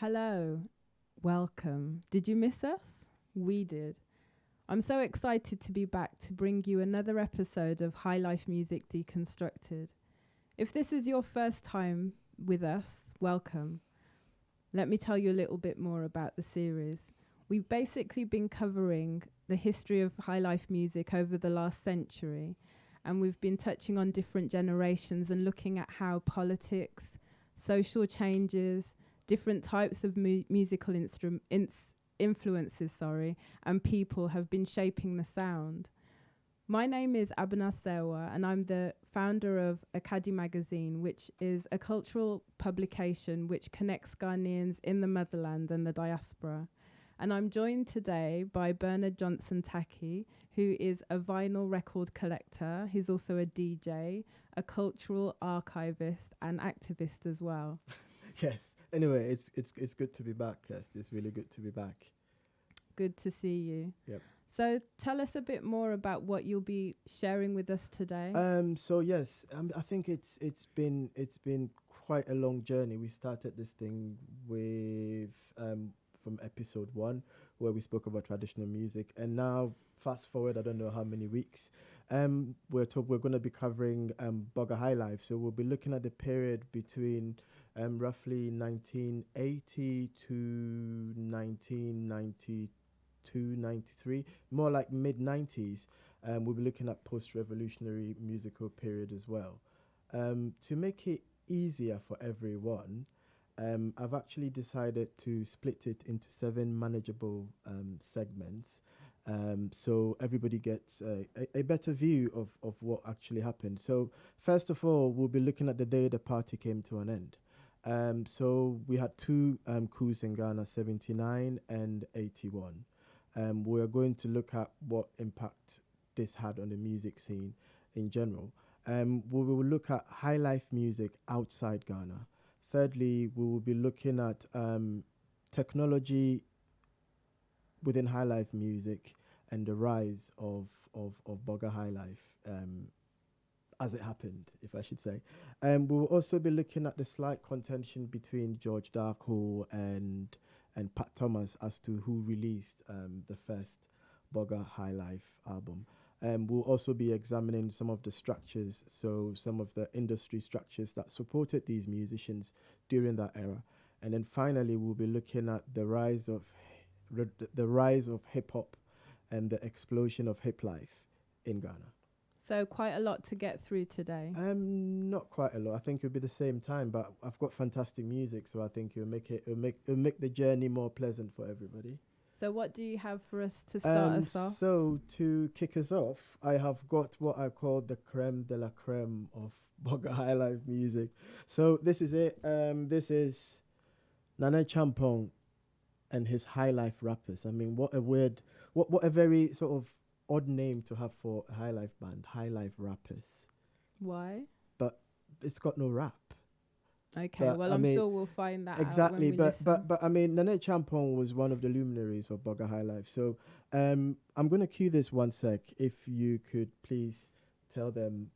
Hello, welcome. Did you miss us? We did. I'm so excited to be back to bring you another episode of Highlife Music Deconstructed. If this is your first time with us, welcome. Let me tell you a little bit more about the series. We've basically been covering the history of highlife music over the last century, and we've been touching on different generations and looking at how politics, social changes, different types of musical influences, and people have been shaping the sound. My name is Abena Serwaa, and I'm the founder of AKADi magazine, which is a cultural publication which connects Ghanaians in the motherland and the diaspora. And I'm joined today by Johnson-Tackie, who is a vinyl record collector. He's also a DJ, a cultural archivist, and activist as well. Yes. Anyway, it's good to be back, Kirst. It's really good to be back. Good to see you. Yep. So tell us a bit more about what you'll be sharing with us today. So yes, I think it's been quite a long journey. We started this thing with from episode 1, where we spoke about traditional music, and now fast forward, I don't know how many weeks, we're going to be covering Borga Highlife. So we'll be looking at the period between roughly 1980 to 1992, 93, more like mid-90s. We'll be looking at post-revolutionary musical period as well. To make it easier for everyone, I've actually decided to split it into 7 manageable segments, so everybody gets a better view of what actually happened. So first of all, we'll be looking at the day the party came to an end. So we had 2 coups in Ghana, 79 and 81. We're going to look at what impact this had on the music scene in general. We will look at highlife music outside Ghana. Thirdly, we will be looking at technology within highlife music and the rise of Borga Highlife as it happened, if I should say. We'll also be looking at the slight contention between George Darko and Pat Thomas as to who released the first Borga Highlife album. We'll also be examining some of the structures, so some of the industry structures that supported these musicians during that era. And then finally, we'll be looking at the rise of hip hop and the explosion of hip life in Ghana. So quite a lot to get through today. Not quite a lot. I think it'll be the same time, but I've got fantastic music, so I think it'll make the journey more pleasant for everybody. So what do you have for us to start us off? So to kick us off, I have got what I call the creme de la creme of Borga Highlife music. So this is it. This is Nana Champong and his Highlife rappers. I mean, what a very sort of odd name to have for a Highlife band, Highlife rappers. Why? But it's got no rap. Okay, well, I'm sure we'll find that exactly, out when we listen. But I mean, Nana Champong was one of the luminaries of Borga Highlife. So I'm going to cue this 1 sec. If you could please tell them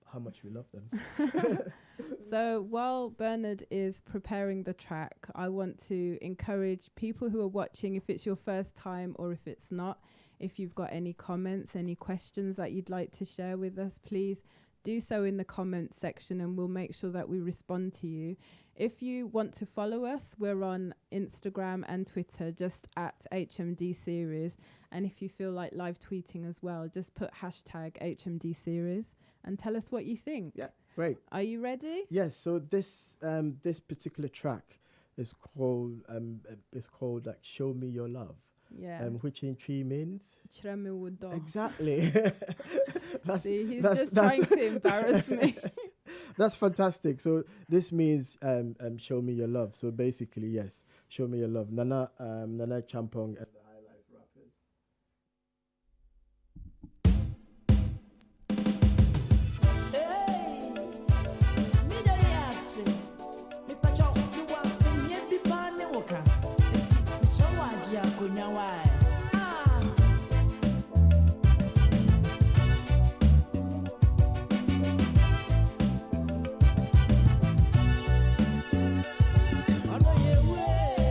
how much we love them. So while Bernard is preparing the track, I want to encourage people who are watching, if it's your first time or if it's not, if you've got any comments, any questions that you'd like to share with us, please do so in the comment section and we'll make sure that we respond to you. If you want to follow us, we're on Instagram and Twitter, just at HMDSeries. And if you feel like live tweeting as well, just put #HMDSeries and tell us what you think. Yeah, great. Are you ready? Yes. So this particular track is called like "Show Me Your Love." Yeah. Which in Tree means exactly. See, he's just trying to embarrass me. That's fantastic. So this means show me your love. So basically, yes, show me your love. Nana Champong and the Highlife rappers. I know you will.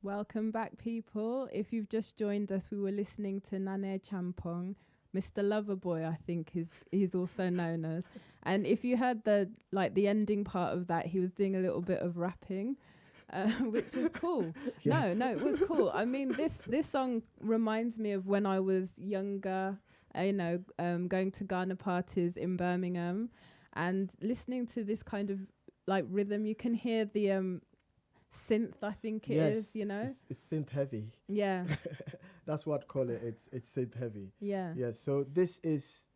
Welcome back, people. If you've just joined us, we were listening to Nane Champong, Mr. Loverboy, I think he's also known as. And if you heard the ending part of that, he was doing a little bit of rapping, which was cool. Yeah. No, it was cool. I mean, this song reminds me of when I was younger, going to Ghana parties in Birmingham and listening to this kind of like rhythm. You can hear the synth, I think it is, it's synth heavy. Yeah. That's what I call it. It's synth heavy. Yeah. Yeah. So this is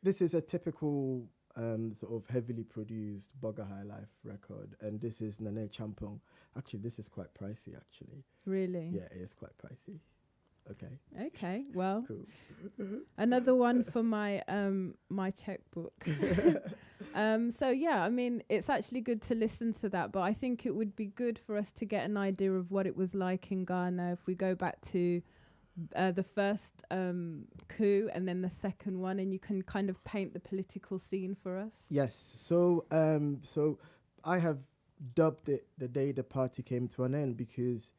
a typical sort of heavily produced Borga Highlife record, and this is Nane Champong. Actually, this is quite pricey. Actually. Really? Yeah, it is quite pricey. Okay. Well, Cool. another one for my my checkbook. So yeah, I mean, it's actually good to listen to that, but I think it would be good for us to get an idea of what it was like in Ghana if we go back to the first coup and then the second one, and you can kind of paint the political scene for us. Yes. So I have dubbed it the day the party came to an end because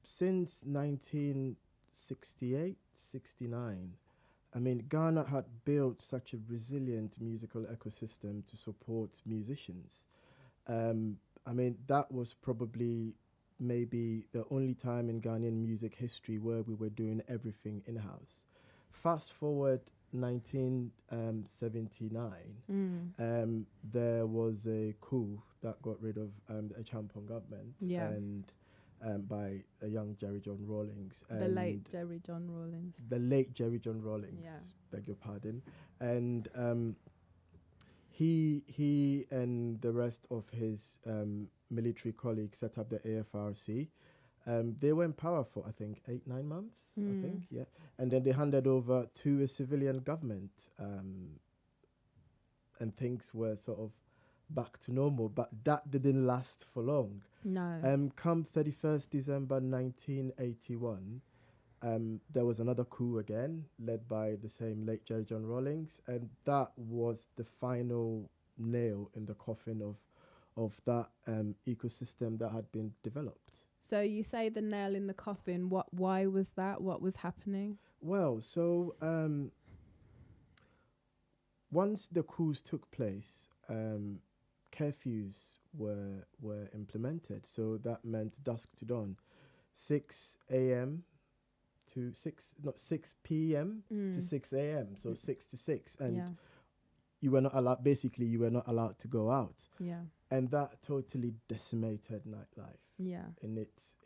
since 1968, 69, I mean, Ghana had built such a resilient musical ecosystem to support musicians. I mean, that was probably maybe the only time in Ghanaian music history where we were doing everything in-house. Fast forward 1979, there was a coup that got rid of the Champon government and by a young Jerry John Rawlings. The late Jerry John Rawlings. The late Jerry John Rawlings, beg your pardon. And he and the rest of his military colleagues set up the AFRC. They were in power for, I think, 8-9 months, I think, yeah. And then they handed over to a civilian government, and things were sort of back to normal. But that didn't last for long. No. Come 31st December 1981, there was another coup again, led by the same late Jerry John Rawlings, and that was the final nail in the coffin of that ecosystem that had been developed. So you say the nail in the coffin. Why was that? What was happening? Well, so once the coups took place, curfews were implemented. So that meant dusk to dawn, 6 a.m. to 6 p.m. to 6 a.m. So 6 to 6, and you were not allowed. Basically, you were not allowed to go out. Yeah. And that totally decimated nightlife. Yeah. In its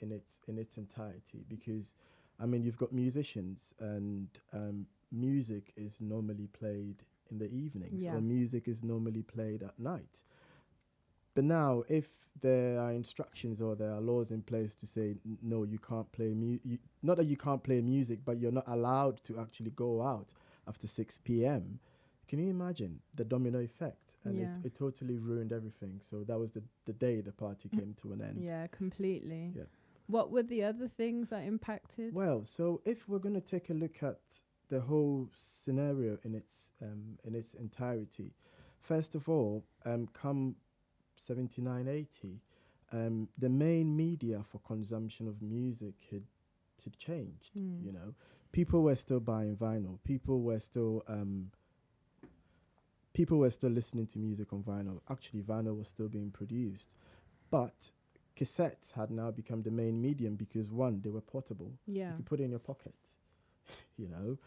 entirety, because I mean, you've got musicians, and music is normally played in the evenings, or music is normally played at night. But now, if there are instructions or there are laws in place to say, no, you can't play not that you can't play music, but you're not allowed to actually go out after 6 p.m., can you imagine the domino effect? And it totally ruined everything. So that was the day the party came to an end. Yeah, completely. Yeah. What were the other things that impacted? Well, so if we're going to take a look at the whole scenario in its entirety, first of all, come 79-80, the main media for consumption of music had changed. You know, people were still buying vinyl. People were still listening to music on vinyl. Actually, vinyl was still being produced, but cassettes had now become the main medium because, one, they were portable. Yeah. You could put it in your pocket. You know,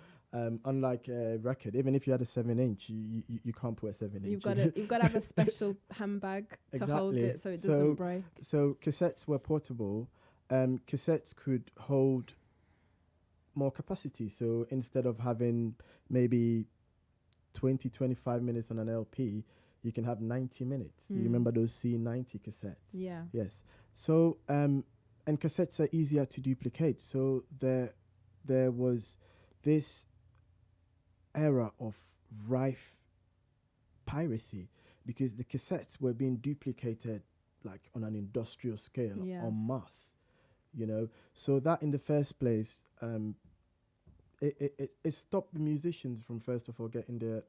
unlike a record, even if you had a 7-inch, you can't put a 7-inch. You've got to have a special handbag to hold it so it doesn't break. So cassettes were portable. Cassettes could hold more capacity. So instead of having maybe 20-25 minutes on an LP, you can have 90 minutes. You remember those C90 cassettes? Yeah. Yes. So and cassettes are easier to duplicate. So there was this era of rife piracy because the cassettes were being duplicated like on an industrial scale, en masse, you know. So that in the first place, it stopped the musicians from first of all getting their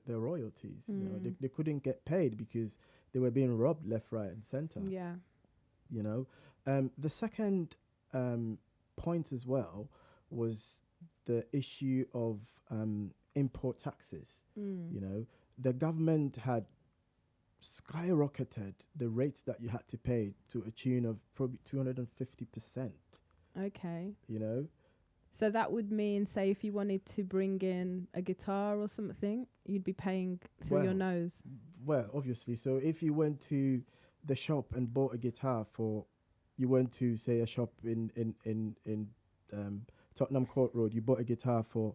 royalties. You know, they couldn't get paid because they were being robbed left, right, and center. Yeah. you know. The second point as well was the issue of import taxes. You know, the government had skyrocketed the rates that you had to pay to a tune of probably 250%. Okay. You know, So that would mean, say, if you wanted to bring in a guitar or something, you'd be paying through your nose. well, obviously. So if you went to the shop and bought a guitar you went to say a shop in Tottenham Court Road, you bought a guitar for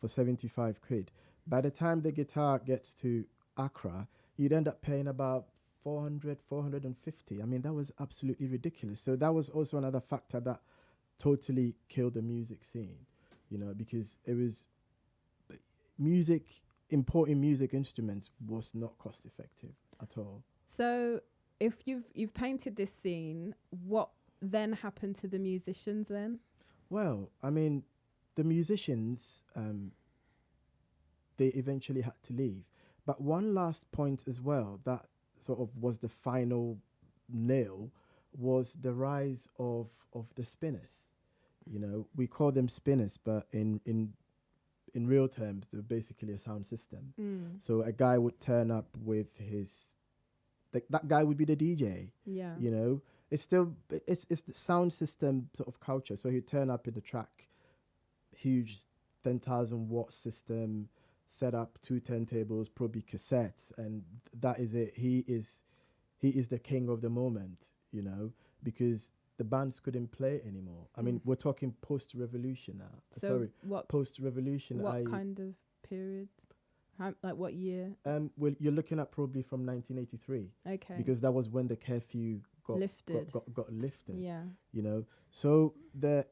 75 quid. By the time the guitar gets to Accra, you'd end up paying about 450. I mean, that was absolutely ridiculous. So that was also another factor that totally killed the music scene, you know, because it was importing music instruments was not cost effective at all. So if you've painted this scene, what then happened to the musicians then? Well, I mean, the musicians, they eventually had to leave. But one last point as well that sort of was the final nail was the rise of the spinners. You know, we call them spinners, but in real terms, they're basically a sound system. So a guy would turn up with his, that guy would be the DJ. Yeah. You know, it's the sound system sort of culture. So he'd turn up in the track, huge 10,000 watt system, set up 2 turntables, probably cassettes, and that is it. He is the king of the moment, you know, because the bands couldn't play anymore. I mean, we're talking post-revolution now. So what post-revolution? What kind of period? Like what year? Well, you're looking at probably from 1983. Okay. Because that was when the curfew got lifted. Got lifted. Yeah. You know, so the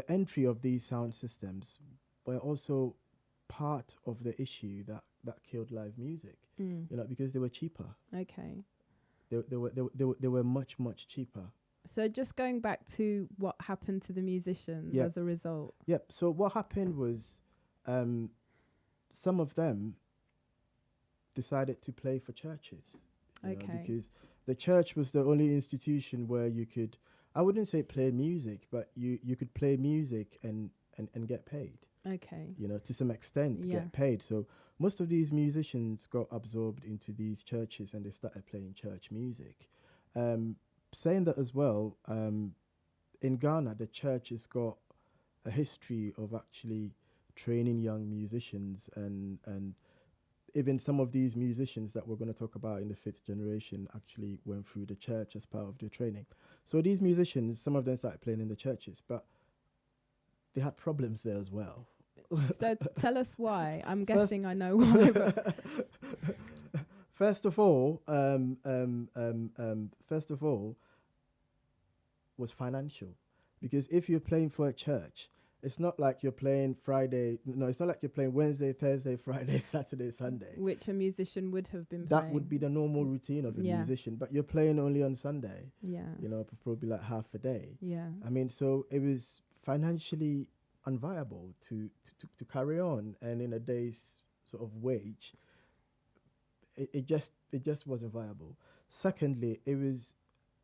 entry of these sound systems were also part of the issue that killed live music. You know, because they were cheaper. Okay. They were much cheaper. So just going back to what happened to the musicians as a result. Yep. So what happened was, some of them decided to play for churches. You know, because the church was the only institution where you could, I wouldn't say play music, but you could play music and get paid. Okay. You know, to some extent, get paid. So most of these musicians got absorbed into these churches and they started playing church music. Saying that as well, in Ghana, the church has got a history of actually training young musicians, and even some of these musicians that we're going to talk about in the 5th generation actually went through the church as part of their training. So these musicians, some of them started playing in the churches, but they had problems there as well. So tell us why. I'm guessing I know why. First of all, was financial, because if you're playing for a church, it's not like you're playing Friday. No, it's not like you're playing Wednesday, Thursday, Friday, Saturday, Sunday. Which a musician would have been that playing. Would be the normal routine of a musician, but you're playing only on Sunday. Yeah. You know, probably like half a day. Yeah. I mean, so it was financially unviable to carry on, and in a day's sort of wage, it just wasn't viable. Secondly, it was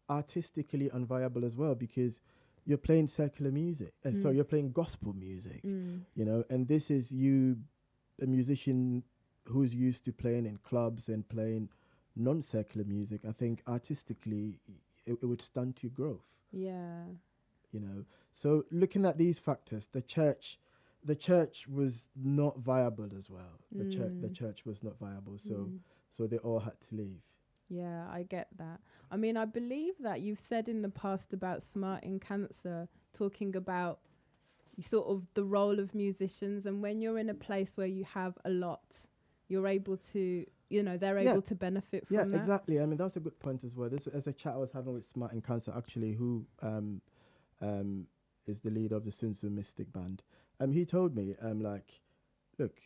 artistically unviable as well, because you're playing secular music. Sorry, you're playing gospel music. You know, and this is a musician who's used to playing in clubs and playing non-secular music. I think artistically, it would stunt your growth. Yeah. You know, so looking at these factors, the church was not viable as well. The church was not viable, so they all had to leave. Yeah, I get that. I mean, I believe that you've said in the past about Smarting Cancer, talking about sort of the role of musicians, and when you're in a place where you have a lot, you're able to, you know, they're able to benefit from that. Yeah, exactly. I mean, that's a good point as well. This is a chat I was having with Smarting Cancer, actually, who is the leader of the Sunsu Mystic Band. He told me, like, look,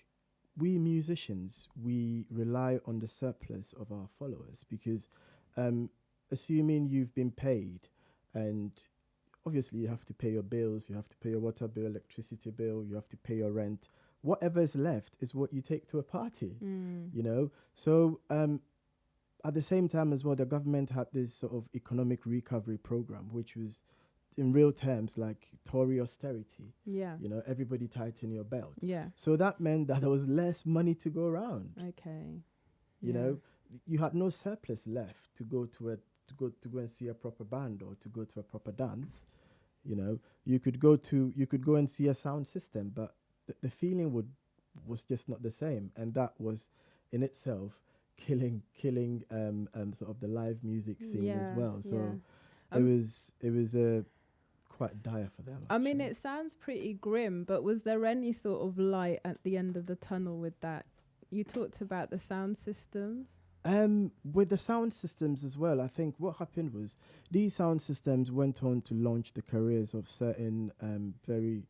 we musicians, we rely on the surplus of our followers, because assuming you've been paid, and obviously you have to pay your bills, you have to pay your water bill, electricity bill, you have to pay your rent. Whatever is left is what you take to a party, you know? So at the same time as well, the government had this sort of economic recovery program, which was in real terms like Tory austerity. Yeah. You know, everybody tighten your belt. Yeah. So that meant that there was less money to go around. Okay. You know, you had no surplus left to go and see a proper band or to go to a proper dance. You know, you could go and see a sound system, but the feeling was just not the same, and that was in itself killing sort of the live music scene as well. So it was quite dire for them. I mean, it sounds pretty grim, but was there any sort of light at the end of the tunnel with that? You talked about the sound systems. With the sound systems as well, I think what happened was these sound systems went on to launch the careers of certain very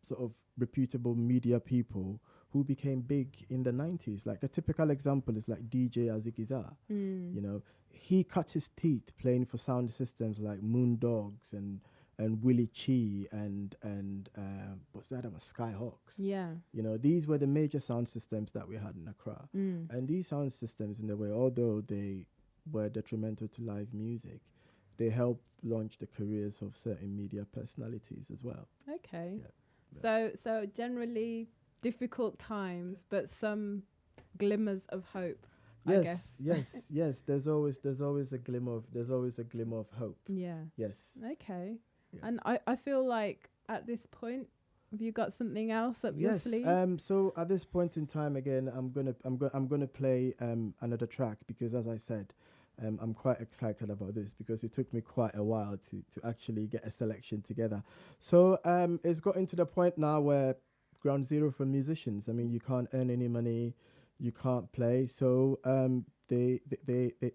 sort of reputable media people who became big in the 90s. Like a typical example is like DJ Azikiza. You know, he cut his teeth playing for sound systems like Moondogs and Willie Chi and what's that? Skyhawks. Yeah. You know, these were the major sound systems that we had in Accra. And these sound systems, in a way, although they were detrimental to live music, they helped launch the careers of certain media personalities as well. Okay. Yeah. So generally difficult times, but some glimmers of hope. Yes. There's always a glimmer of hope. Yeah. Yes. Okay. Yes. And I feel like at this point, have you got something else up your sleeve? So at this point in time, again, I'm gonna play another track because, as I said, I'm quite excited about this because it took me quite a while to actually get a selection together. So it's gotten to the point now where ground zero for musicians. I mean, you can't earn any money, you can't play, so they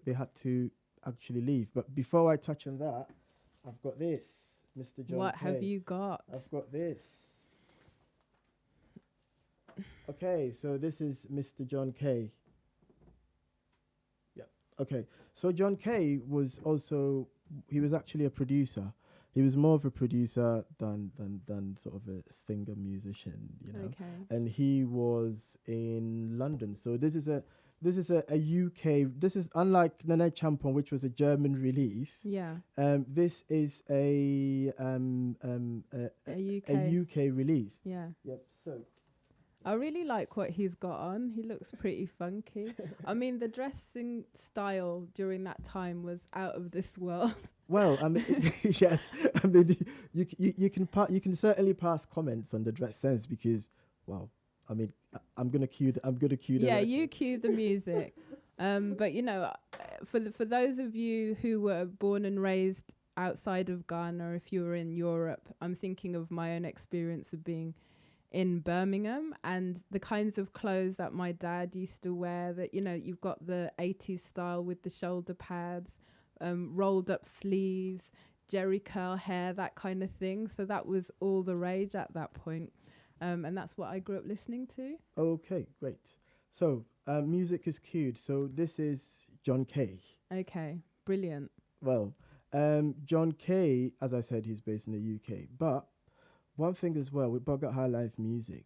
had to actually leave. But before I touch on that, I've got this, Mr. John What K. have you got? I've got this. Okay, so this is Mr. John K. Yeah. Okay, so John K was actually a producer. He was more of a producer than sort of a singer musician, you know. Okay. And he was in London. So this is a UK. This is unlike Nene Champon, which was a German release. Yeah. This is a UK release. Yeah. Yep. So I really like what he's got on. He looks pretty funky. I mean, the dressing style during that time was out of this world. Well, I mean, yes. I mean, you can certainly pass comments on the dress sense because, wow. I mean, I'm gonna cue the. Yeah, you cue the music. But you know, for those of you who were born and raised outside of Ghana, if you were in Europe, I'm thinking of my own experience of being in Birmingham and the kinds of clothes that my dad used to wear. That, you know, you've got the 80s style with the shoulder pads, rolled up sleeves, jerry curl hair, that kind of thing. So that was all the rage at that point. And that's what I grew up listening to. Okay, great. So music is cued. So this is John K. Okay, brilliant. Well, John K, as I said, he's based in the UK. But one thing as well with Borga Highlife music,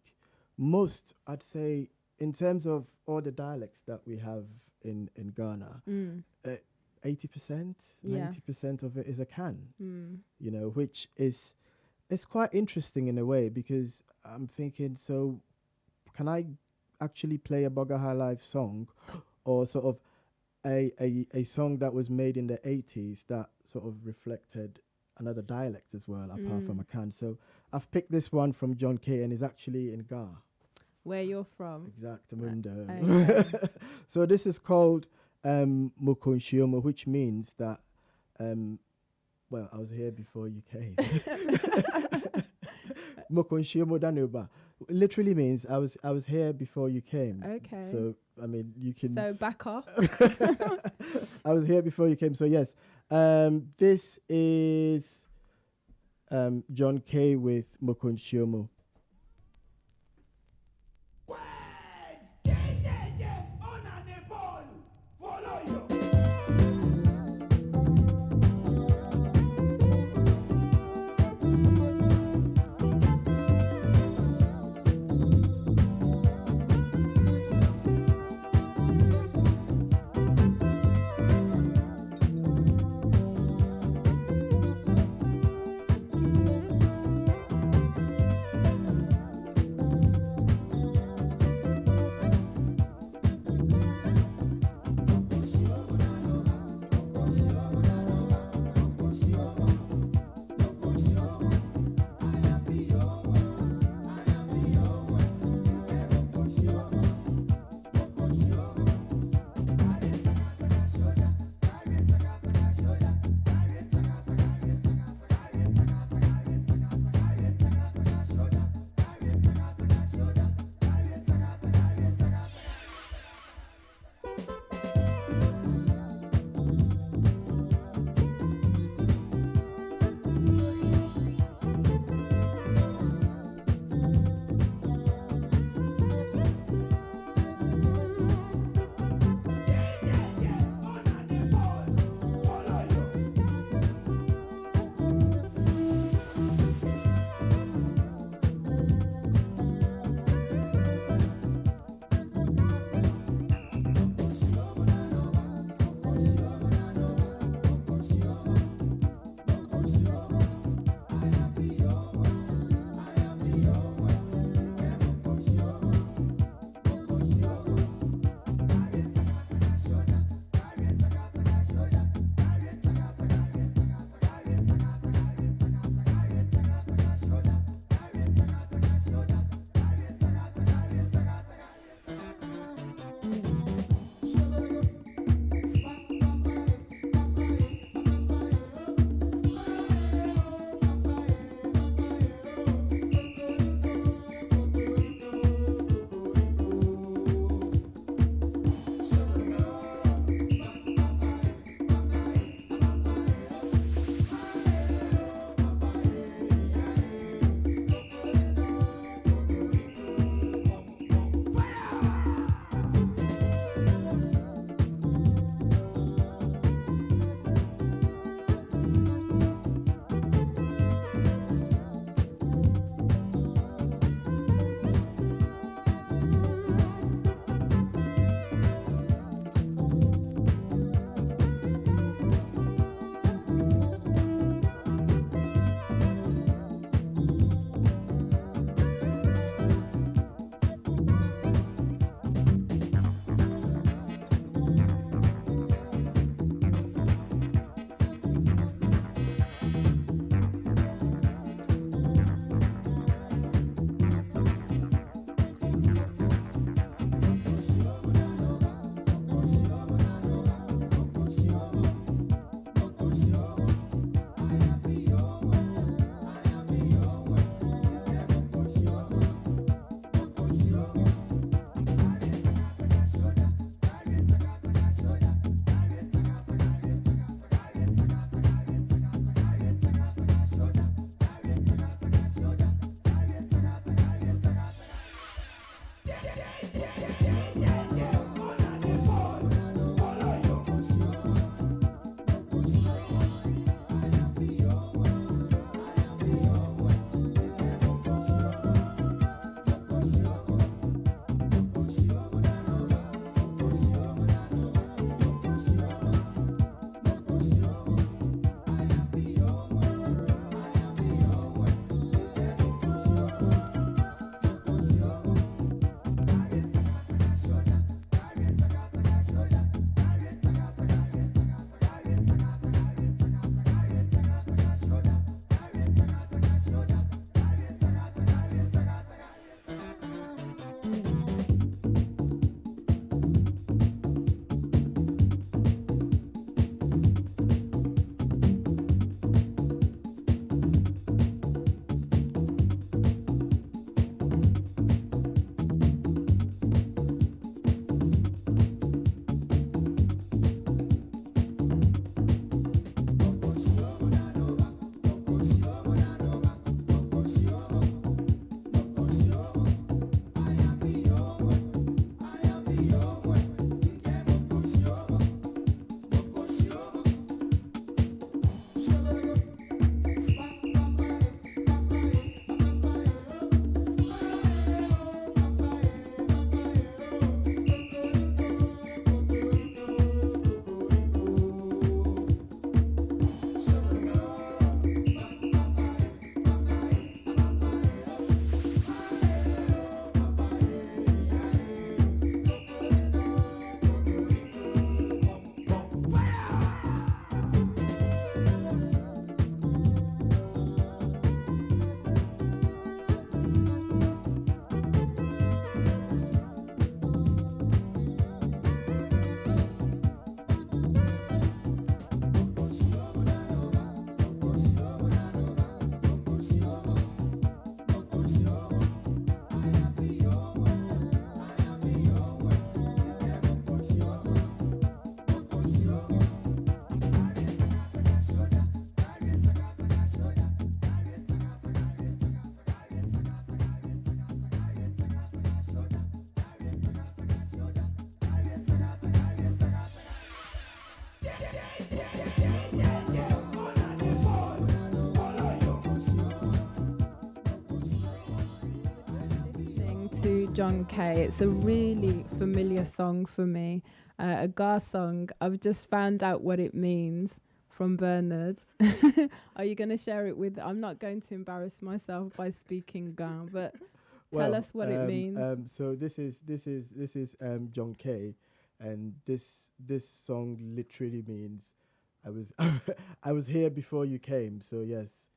I'd say, in terms of all the dialects that we have in Ghana, 80%, 90% of it is a can, you know, which is... It's quite interesting in a way because I'm thinking, so can I actually play a Borga Highlife song or sort of a song that was made in the 80s that sort of reflected another dialect as well, apart from a can? So I've picked this one from John K and is actually in Ga. Where you're from? Exactamundo. Okay. So this is called Mukonshioma, which means that... well, I was here before you came. Literally means I was here before you came. Okay. So I mean, you can. So back off. I was here before you came. So yes, this is John K with Mokonshomo. John Kay. It's a really familiar song for me, a Ga song. I've just found out what it means from Bernard. Are you going to share it with? I'm not going to embarrass myself by speaking Ga, but tell us what it means. So this is John Kay, and this song literally means I was I was here before you came. So yes,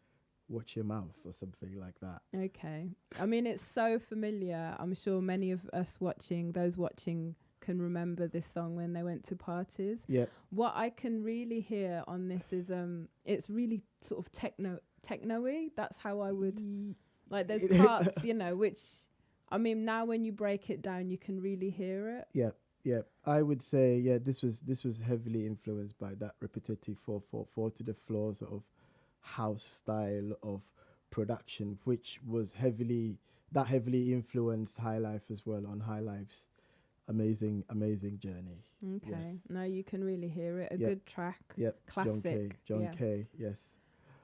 watch your mouth or something like that. Okay. I mean, it's so familiar. I'm sure many of us those watching can remember this song when they went to parties. Yeah. What I can really hear on this is it's really sort of techno-y. That's how I would like there's parts, which I mean now when you break it down you can really hear it. Yeah. Yeah. I would say this was heavily influenced by that repetitive 4/4 to the floor sort of house style of production, which was heavily influenced Highlife as well on Highlife's amazing journey. Okay. Yes. No, you can really hear it. A good track. Yep. Classic. John Kay, yes.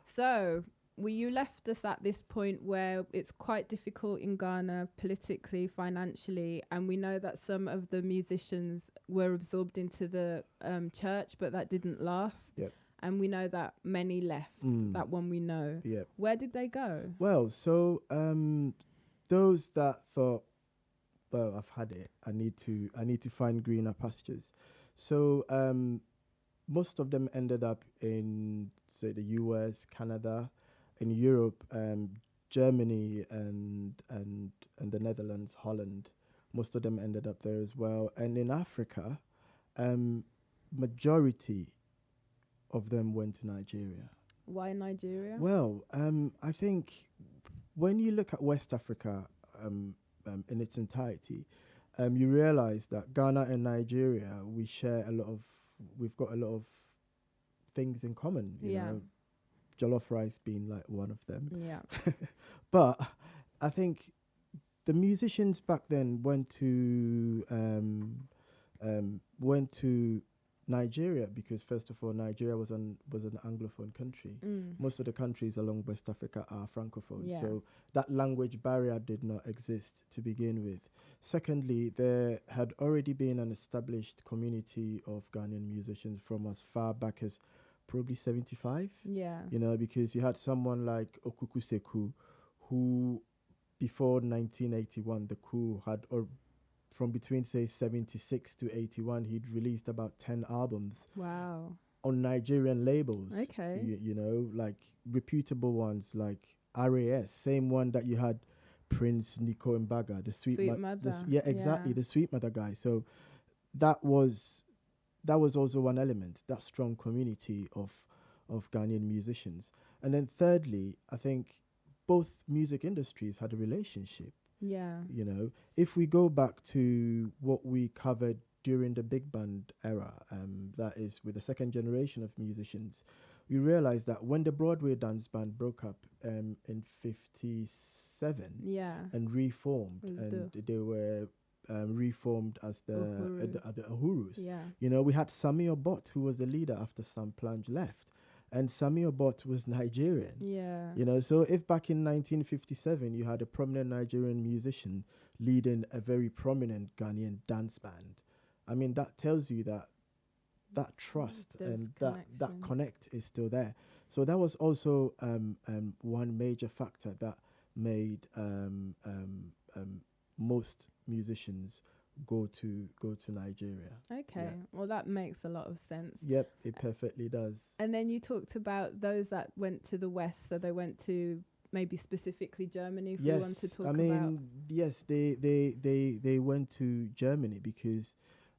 So you left us at this point where it's quite difficult in Ghana politically, financially, and we know that some of the musicians were absorbed into the church, but that didn't last. Yep. And we know that many left. That one we know. Yep. Where did they go? Well, so those that thought, well, I've had it. I need to find greener pastures. So most of them ended up in, say, the US, Canada, in Europe, Germany, and the Netherlands, Holland. Most of them ended up there as well. And in Africa, majority of them went to Nigeria. Why Nigeria? Well, I think when you look at West Africa in its entirety, you realize that Ghana and Nigeria, we've got a lot of things in common, you know, jollof rice being like one of them. Yeah. But I think the musicians back then went to Nigeria because, first of all, Nigeria was an Anglophone country. Most of the countries along West Africa are Francophone. So that language barrier did not exist to begin with. Secondly, there had already been an established community of Ghanaian musicians from as far back as probably 75. Yeah. You know, because you had someone like Okuku Seku, who before 1981, the coup had, or from between, say, 76 to 81, he'd released about 10 albums. Wow. On Nigerian labels. Okay. You know, like reputable ones like RAS, same one that you had Prince Nico Mbaga, the Sweet Mother. The Sweet Mother guy. So that was also one element, that strong community of Ghanaian musicians. And then thirdly, I think both music industries had a relationship. Yeah. You know, if we go back to what we covered during the big band era, that is with the second generation of musicians, we realized that when the Broadway dance band broke up in 57 and reformed, and they were reformed as the Uhurus. Yeah. You know, we had Sami Obot, who was the leader after Sam Plunge left. And Sami Obot was Nigerian. Yeah. You know, so if back in 1957 you had a prominent Nigerian musician leading a very prominent Ghanaian dance band, I mean, that tells you that trust and that connect is still there. So that was also one major factor that made most musicians go to Nigeria. Okay. Well, that makes a lot of sense. Yep, it perfectly does. And then you talked about those that went to the West, so they went to maybe specifically Germany, if we want to talk about. I mean, yes, they went to Germany because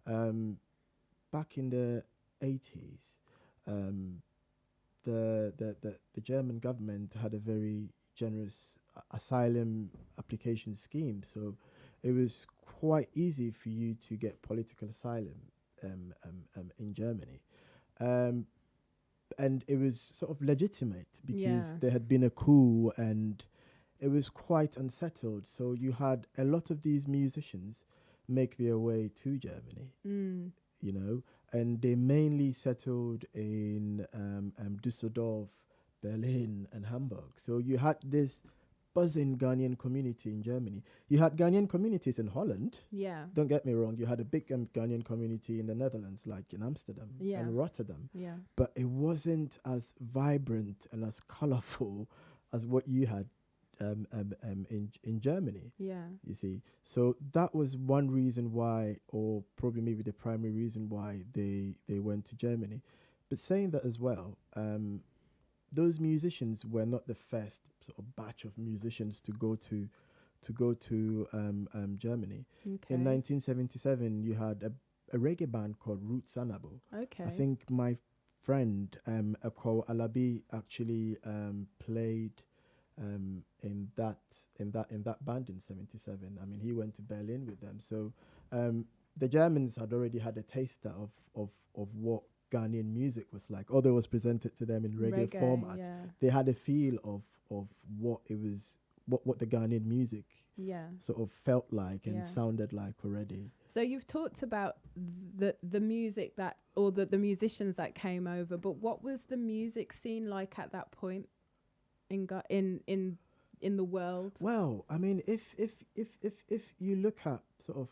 back in the 80s, the German government had a very generous asylum application scheme, so it was quite easy for you to get political asylum in Germany. And it was sort of legitimate because there had been a coup and it was quite unsettled. So you had a lot of these musicians make their way to Germany, you know, and they mainly settled in Düsseldorf, Berlin, and Hamburg. So you had this buzzing Ghanaian community in Germany. You had Ghanaian communities in Holland. Yeah. Don't get me wrong. You had a big Ghanaian community in the Netherlands, like in Amsterdam and Rotterdam. Yeah. But it wasn't as vibrant and as colorful as what you had in Germany. Yeah. You see, so that was one reason why, or probably maybe the primary reason why they went to Germany. But saying that as well, those musicians were not the first sort of batch of musicians to go to Germany. Okay. In 1977, you had a reggae band called Root Sanabo. Okay. I think my friend Akol Alabi actually played in that band in 77. I mean, he went to Berlin with them. So the Germans had already had a taster of what Ghanaian music was like, although it was presented to them in reggae format. Yeah. They had a feel of what it was, what the Ghanaian music sort of felt like and sounded like already. So you've talked about the music that, or the musicians that came over, but what was the music scene like at that point in the world? Well, I mean, if you look at sort of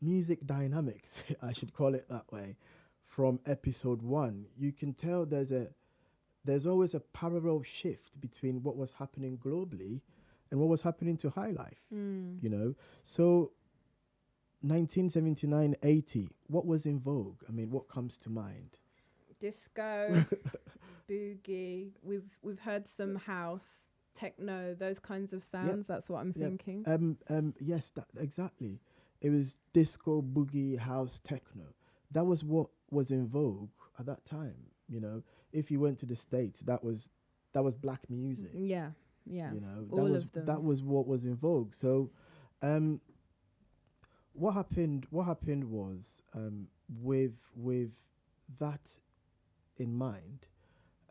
music dynamics, I should call it that way, from episode 1, you can tell there's always a parallel shift between what was happening globally and what was happening to Highlife. You know, so 1979-80, what was in vogue? I mean, what comes to mind? Disco, boogie. We've heard some house, techno, those kinds of sounds. That's what I'm thinking. Yes, that exactly. It was disco, boogie, house, techno. That was what was in vogue at that time. You know, if you went to the States, that was black music. Yeah. You know, all of them. That was what was in vogue. So, what happened was, with that in mind,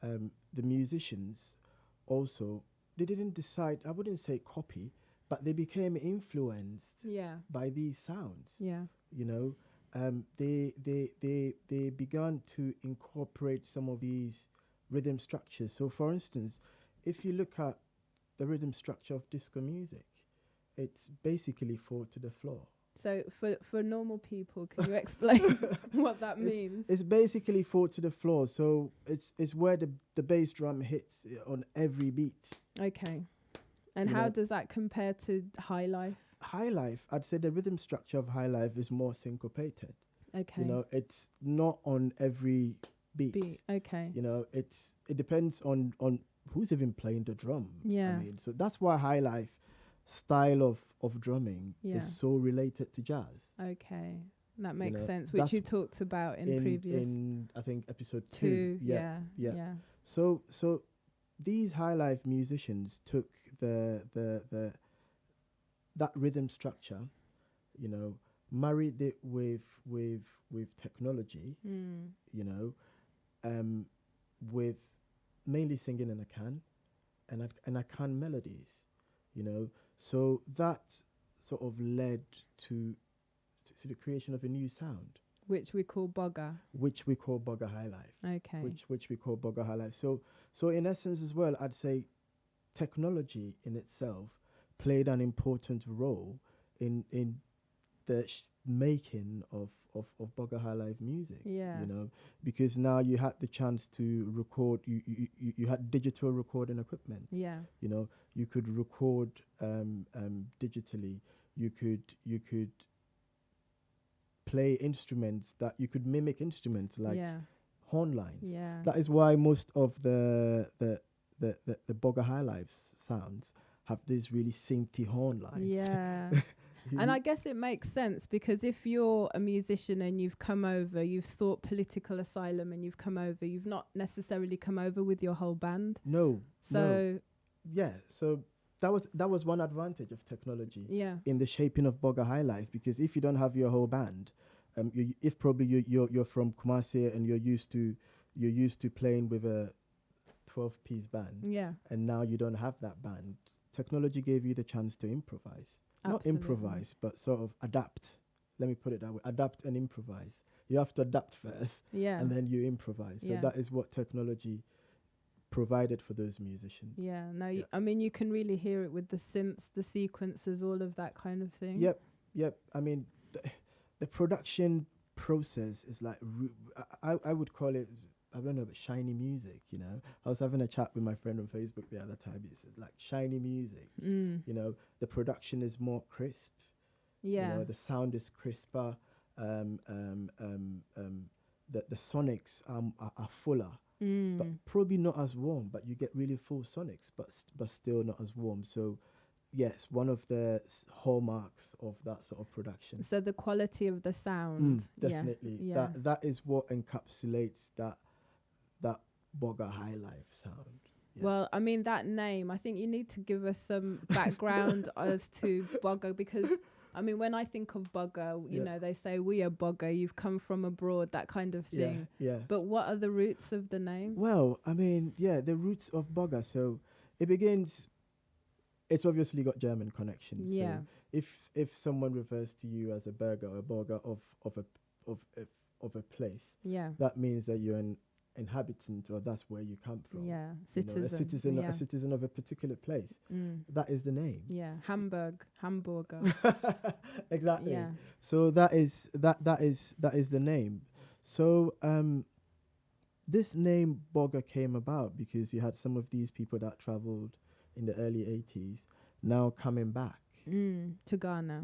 the musicians also, they didn't decide, I wouldn't say copy, but they became influenced by these sounds. Yeah. You know, they began to incorporate some of these rhythm structures. So for instance, if you look at the rhythm structure of disco music, it's basically 4 to the floor. So for normal people, can you explain what that means? It's basically 4 to the floor. So it's where the bass drum hits on every beat. Okay. And how does that compare to Highlife? Highlife, I'd say the rhythm structure of Highlife is more syncopated. Okay. You know, it's not on every beat. Okay. You know, it depends on who's even playing the drum. Yeah. I mean, so that's why Highlife style of drumming is so related to jazz. Okay. That makes sense, which you talked about in previous. In I think episode 2. Yeah. So these Highlife musicians took that rhythm structure, you know, married it with technology, you know, with mainly singing in a can and a can melodies, you know. So that sort of led to the creation of a new sound, which we call Borga. Which we call Borga Highlife. Okay. Which we call Borga Highlife. So in essence as well, I'd say technology in itself played an important role in the making of Borga Highlife music. Yeah. You know, because now you had the chance to record. You had digital recording equipment. Yeah. You know, you could record digitally. You could play instruments that you could mimic instruments like horn lines. Yeah. That is why most of the Borga Highlife sounds have these really synthy horn lines. Yeah. And I guess it makes sense, because if you're a musician and you've come over, you've sought political asylum and you've come over, you've not necessarily come over with your whole band. No. So yeah, so that was one advantage of technology. Yeah. In the shaping of Borga Highlife, because if you don't have your whole band, if probably you're from Kumasi and you're used to playing with a 12-piece band. Yeah. And now you don't have that band. Technology gave you the chance to improvise. Absolutely. Not improvise, but sort of adapt. Let me put it that way. Adapt and improvise. You have to adapt first, and then you improvise. So that is what technology provided for those musicians. Yeah, no, I mean, you can really hear it with the synths, the sequences, all of that kind of thing. Yep. I mean, the production process is like, I would call it, I don't know, but shiny music, you know. I was having a chat with my friend on Facebook the other time. He says, like, shiny music, you know, the production is more crisp. Yeah. You know, the sound is crisper. The sonics are fuller. But probably not as warm, but you get really full sonics, but still not as warm. So, yes, one of the hallmarks of that sort of production. So the quality of the sound, definitely. Yeah. That is what encapsulates that Borga Highlife sound. Yeah. Well, I mean, that name, I think you need to give us some background as to Borga, because I mean, when I think of Borga, you know, they say, we are Borga, you've come from abroad, that kind of thing. Yeah. But what are the roots of the name? Well, I mean, the roots of Borga. So it begins, it's obviously got German connections. Yeah. So if someone refers to you as a burger or a Borga of a place, that means that you're an inhabitant, or that's where you come from. Yeah, citizen. You know, a citizen of a particular place. That is the name. Yeah, Hamburger. Exactly. Yeah. So that is the name. So this name Borga came about because you had some of these people that traveled in the early 80s now coming back to Ghana.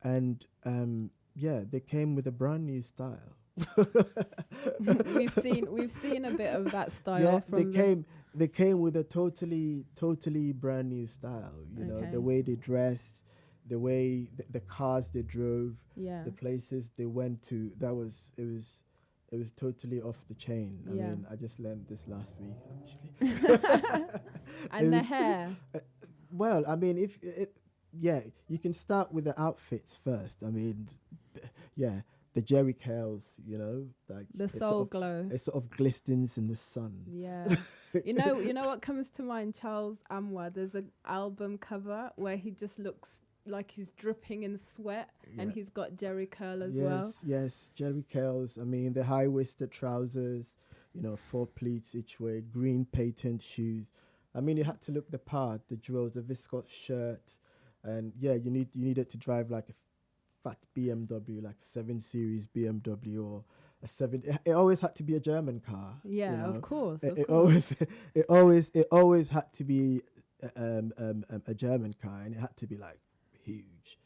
And they came with a brand new style. we've seen a bit of that style from they came with a totally brand new style, you know, the way they dressed, the way the cars they drove, the places they went to. It was totally off the chain. I mean, I just learned this last week, actually. And the hair. Well, I mean, you can start with the outfits first. I mean, the jerry curls, you know, like the soul glow. It sort of glistens in the sun. Yeah. you know what comes to mind? Charles Amwa. There's an album cover where he just looks like he's dripping in sweat, and he's got jerry curl as well. Yes, jerry curls. I mean, the high-waisted trousers, you know, 4 pleats each way, green patent shoes. I mean, you had to look the part. The jewels, the viscose shirt, and you needed to drive like a fat BMW, like a 7 Series BMW or a 7. It always had to be a German car. Yeah, you know? Of course. It always had to be a German car, and it had to be like huge.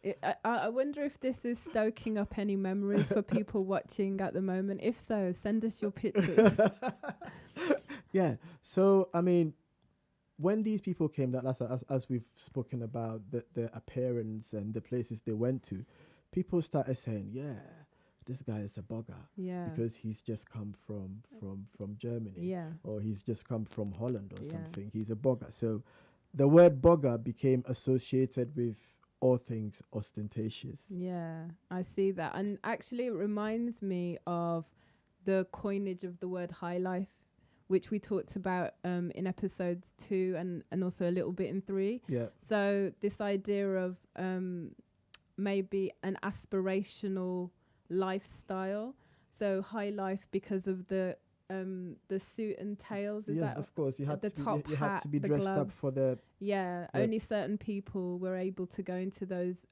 I wonder if this is stoking up any memories for people watching at the moment. If so, send us your pictures. Yeah. So, I mean, when these people came down, as we've spoken about, the appearance and the places they went to, people started saying, this guy is a Borga. Yeah. Because he's just come from Germany. Yeah. Or he's just come from Holland or something. He's a Borga. So the word Borga became associated with all things ostentatious. Yeah, I see that. And actually it reminds me of the coinage of the word Highlife, which we talked about in episodes 2 and also a little bit in 3. Yeah. So this idea of maybe an aspirational lifestyle. So high life because of the suit and tails. Yes, of course. You had the to top you hat, had to be the dressed gloves. up for the. Yeah, only certain people were able to go into those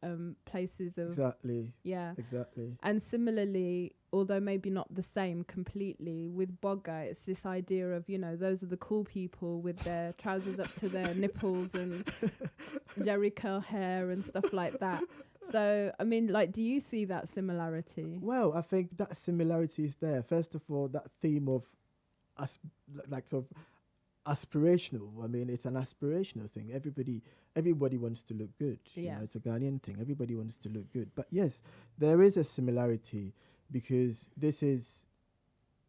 places of. Exactly. Yeah. Exactly. And similarly, although maybe not the same completely, with Borga, it's this idea of, you know, those are the cool people with their trousers up to their nipples and jerry curl hair and stuff like that. So, I mean, like, do you see that similarity? Well, I think that similarity is there. First of all, that theme of sort of aspirational. I mean, it's an aspirational thing. Everybody wants to look good. Yeah. You know, it's a Ghanaian thing. Everybody wants to look good. But yes, there is a similarity because this is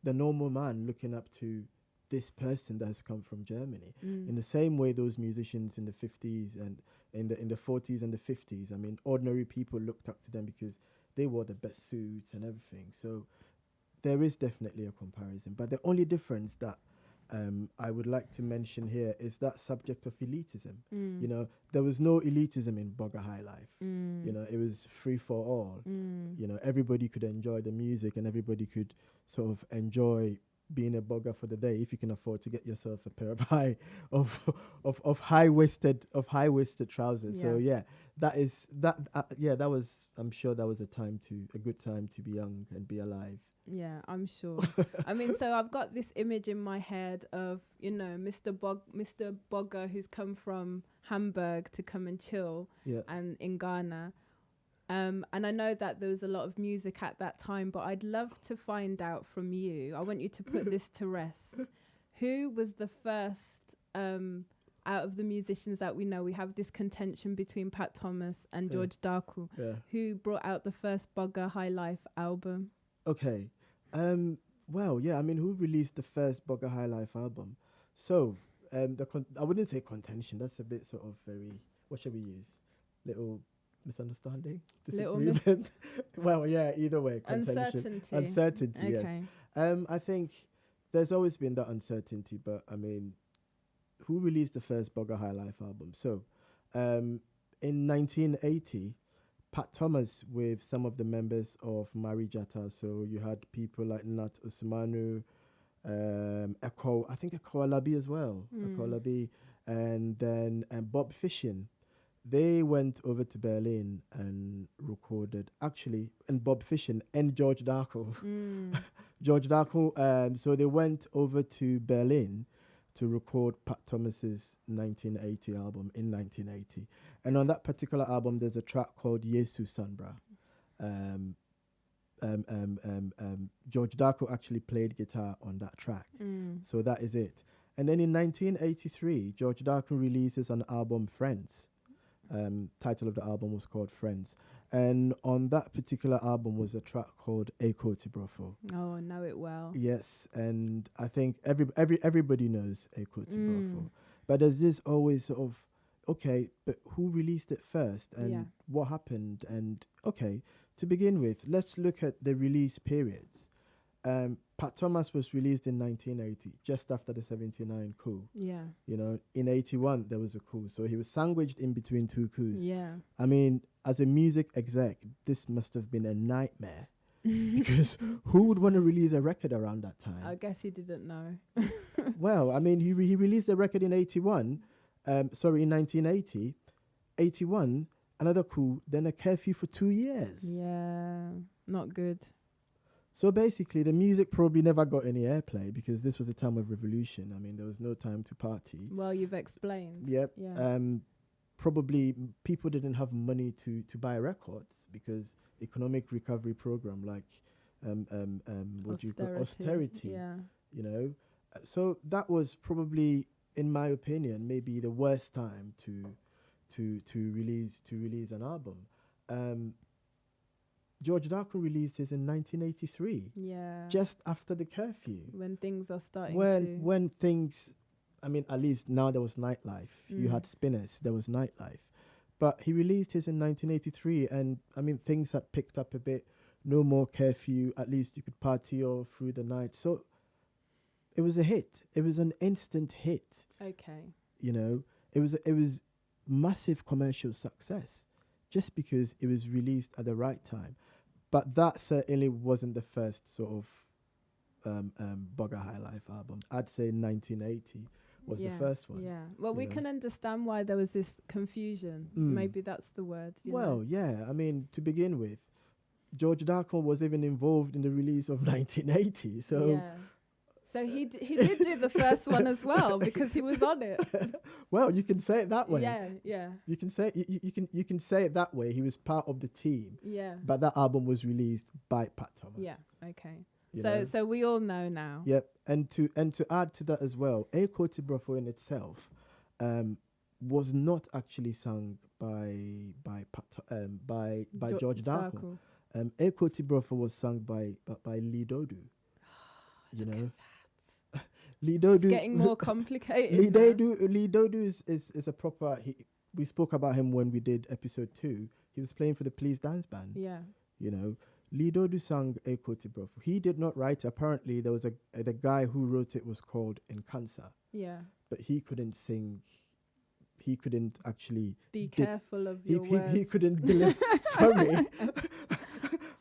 the normal man looking up to this person that has come from Germany. In the same way those musicians in the 50s and in the 40s and the 50s, I mean, ordinary people looked up to them because they wore the best suits and everything. So there is definitely a comparison. But the only difference that I would like to mention here is that subject of elitism. You know, there was no elitism in Borga Highlife. You know, it was free for all. You know, everybody could enjoy the music and everybody could sort of enjoy being a bugger for the day if you can afford to get yourself a pair of of high waisted trousers. So Yeah. yeah, that is that. That was. I'm sure that was a good time to be young and be alive. Yeah, I'm sure. I mean, so I've got this image in my head of, Mr. Bogger, who's come from Hamburg to come and chill Yeah. and in Ghana. And I know that there was a lot of music at that time, but I'd love to find out from you. I want you to put this to rest. Who was the first, out of the musicians that we know? We have this contention between Pat Thomas and George Darkle. Yeah. Who brought out the first Borga Highlife album? Okay. Well, yeah. I mean, who released the first Borga Highlife album? So, I wouldn't say contention. That's a bit sort of very. What should we use? Little misunderstanding, Little disagreement. Well, yeah. Either way, contention. Uncertainty. Okay. Yes. I think there's always been that uncertainty, but I mean, who released the first Borga Highlife album? So, in 1980. Pat Thomas with some of the members of Mari Jata. So you had people like Nat Usmanu, Akolabi as well, Akolabi, and then Bob Fishin. They went over to Berlin and recorded, actually, and Bob Fishin and George Darkle. George Darkle, so they went over to Berlin to record Pat Thomas's 1980 album in 1980. And on that particular album, there's a track called Yesu Sanbra. George Darkle actually played guitar on that track. So that is it. And then in 1983, George Darkle releases an album, Friends. Title of the album was called Friends. And on that particular album was a track called AKADi Brofo. Oh, I know it well. Yes, and I think everybody knows AKADi Brofo. But there's this always sort of, okay, but who released it first and what happened? And okay, to begin with, let's look at the release periods. Pat Thomas was released in 1980, just after the 79 coup. Yeah. In 81, there was a coup. So he was sandwiched in between two coups. Yeah. I mean, as a music exec, this must have been a nightmare. Because who would want to release a record around that time? I guess he didn't know. Well, I mean, he released a record in 81. In 1980. 81, another coup, then a curfew for 2 years. Yeah, not good. So basically, the music probably never got any airplay because this was a time of revolution. I mean, there was no time to party. Well, you've explained. Yep. Yeah. Probably people didn't have money to buy records because economic recovery program like what do you call austerity. Yeah. So that was probably, in my opinion, maybe the worst time to release an album. George Darkle released his in 1983. Yeah. Just after the curfew. When things are starting when things, I mean, at least now there was nightlife. You had spinners, there was nightlife. But he released his in 1983, and I mean, things had picked up a bit. No more curfew, at least you could party all through the night. So it was a hit. It was an instant hit. Okay. It was massive commercial success just because it was released at the right time. But that certainly wasn't the first sort of Borga Highlife album. I'd say 1980 was the first one. Yeah. Well, we can understand why there was this confusion. Maybe that's the word. Yeah. I mean, to begin with, George Darkle was even involved in the release of 1980. So yeah. So he did do the first one as well because he was on it. Well, you can say it that way. Yeah. You can say you can say it that way. He was part of the team. Yeah. But that album was released by Pat Thomas. Yeah. Okay. You So know? so we all know now. Yep. And to add to that as well, AKADi Brofo in itself was not actually sung by George Darkle. AKADi Brofo was sung by Lee Dodu. Lee Dodu. It's getting more complicated. Lee Dodu is a proper. We spoke about him when we did episode 2. He was playing for the Please Dance Band. Yeah. Lee Dodu sang AKADi Brofo. He did not write it. Apparently, there was the guy who wrote it was called Nkansa. Yeah. But he couldn't sing. He couldn't actually. Be careful of your words. He couldn't deliver. Sorry.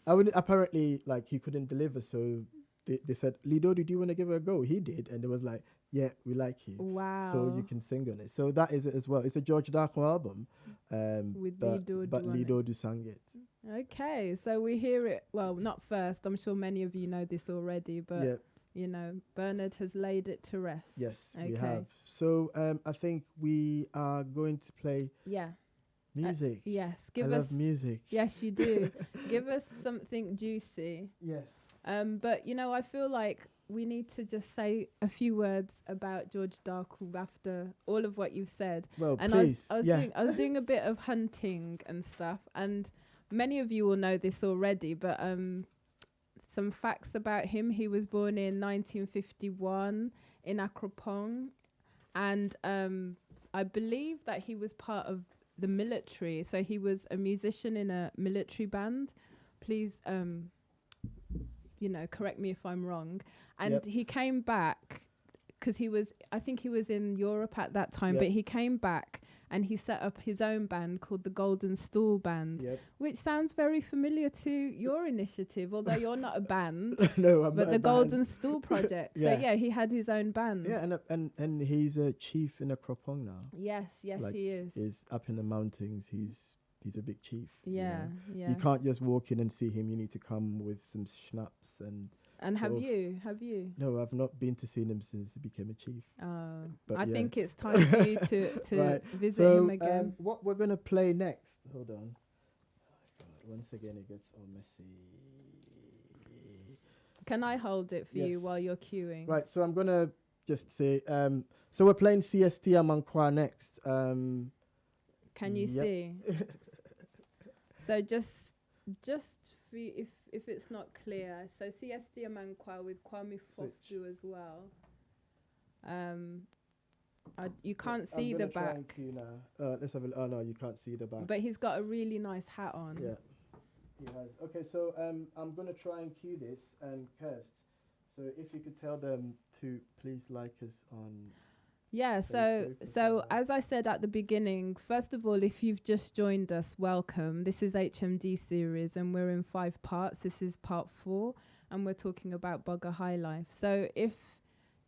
Apparently, he couldn't deliver, so they said, Lido, did you want to give it a go? He did, and it was like, yeah, we like you. Wow. So you can sing on it. So that is it as well. It's a George Darko album. With but Lido it. do sang it. Okay, so we hear it. Well, not first. I'm sure many of you know this already, but Yeah. you know, Bernard has laid it to rest. Yes, Okay. we have. So I think we are going to play Yeah. music. Yes. I love music. Yes, you do. Give us something juicy. Yes. But you know, I feel like we need to just say a few words about George Darko after all of what you've said. Well, And please. I was doing a bit of hunting and stuff, and many of you will know this already, but some facts about him. He was born in 1951 in Akropong, and I believe that he was part of the military. So he was a musician in a military band. Please, you know, correct me if I'm wrong. And he came back because I think he was in Europe at that time, but he came back and he set up his own band called the GoldenStool Band, which sounds very familiar to your initiative, although you're not a band. No, I'm but not the a band. GoldenStool project. So yeah, he had his own band. Yeah, and he's a chief in a Kropong now. Yes, like he is. He's up in the mountains. He's a big chief. Yeah, you know? yeah. You can't just walk in and see him. You need to come with some schnapps and. And have you? No, I've not been to see him since he became a chief. But I think it's time for you to visit him again. What we're going to play next, hold on. Oh God, once again, it gets all messy. Can I hold it for you while you're queuing? Right, so I'm going to just say, so we're playing CST Amankwa next. Can you see? So just for you, if it's not clear, so CST Amankwa with Kwame Fosu as well. You can't see the back. Let's have a look. Oh no, you can't see the back. But he's got a really nice hat on. Yeah, he has. Okay, so I'm gonna try and cue this and Kirst. So if you could tell them to please like us on. Yeah, so as I said at the beginning, first of all, if you've just joined us, welcome. This is HMDSeries and we're in 5 parts. This is part 4 and we're talking about Borga Highlife. So if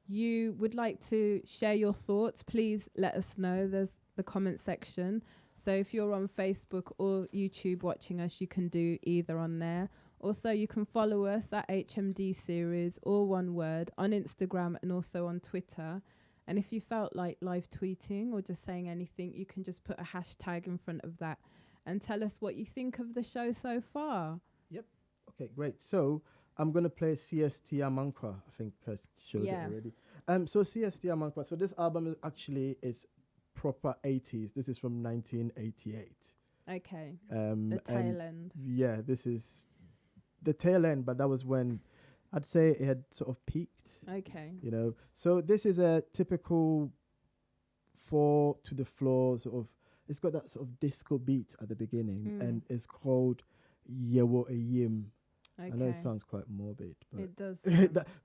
you would like to share your thoughts, please let us know. There's the comment section. So if you're on Facebook or YouTube watching us, you can do either on there. Also, you can follow us at HMDSeries, all one word, on Instagram and also on Twitter. And if you felt like live tweeting or just saying anything, you can just put a hashtag in front of that and tell us what you think of the show so far. Yep. Okay, great. So I'm going to play CST Amankwa. I think Kirst showed it already. So CST Amankwa. So this album is proper 80s. This is from 1988. Okay. The tail end. Yeah, this is the tail end, but that was when I'd say it had sort of peaked. Okay. You know, so this is a typical 4 to the floor sort of. It's got that sort of disco beat at the beginning, and it's called Yewo Eyim. Okay. I know it sounds quite morbid, but it does.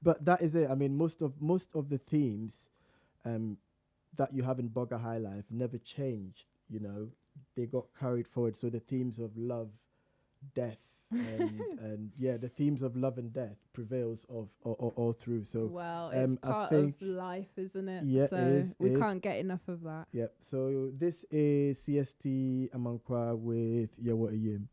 But that is it. I mean, most of the themes that you have in Borga Highlife never changed. You know, they got carried forward. So the themes of love, death. and the themes of love and death prevails all through. So it's part of life, isn't it? Yeah, so we can't get enough of that. Yep. So this is CST Amankwa with Yewo Eyim.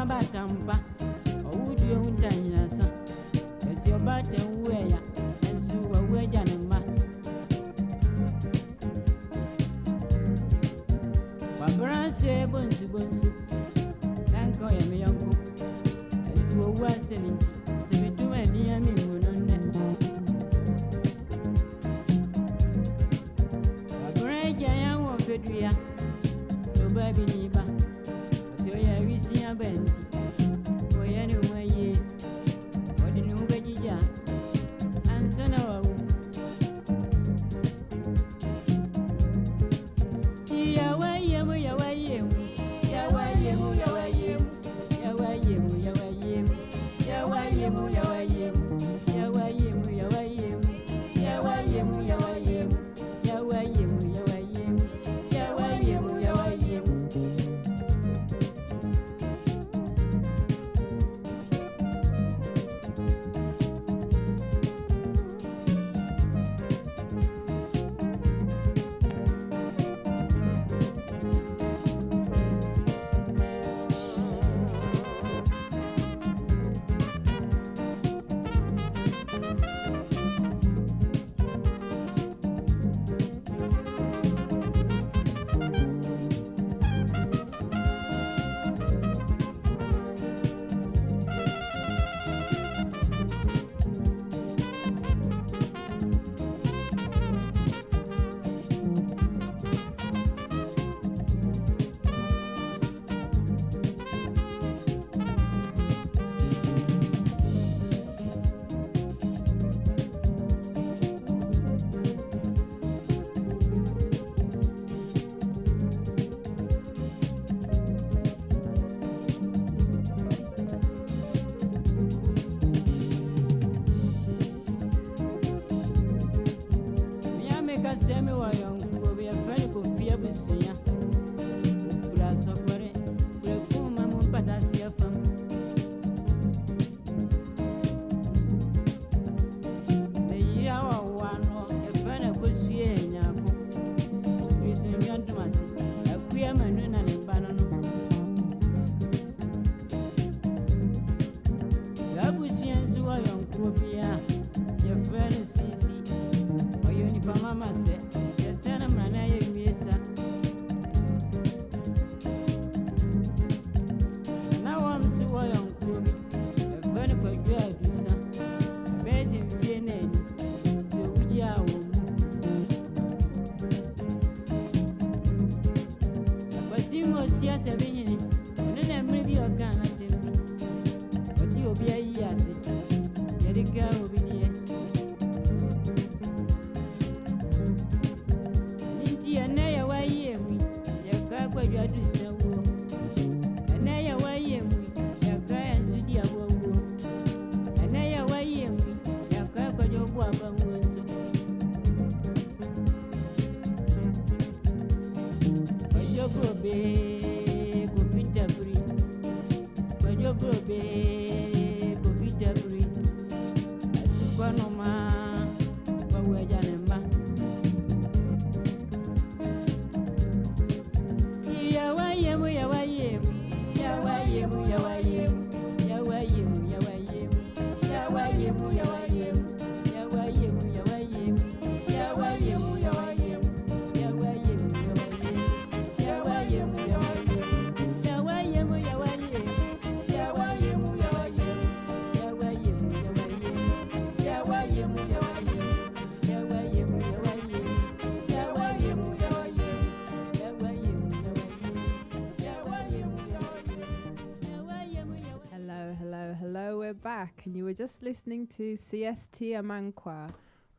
Batampa, or would you own Tanyasa? As your button wear, and so a wagon and ma. Barbara say, Bunzu, thank you, my uncle. As you were 72 and near me, Barbara, I won't fit you. No baby, neighbor. So yeah, we see a bend. Oh, anyway, what do you bet you? And so now, back, and you were just listening to CST Amankwa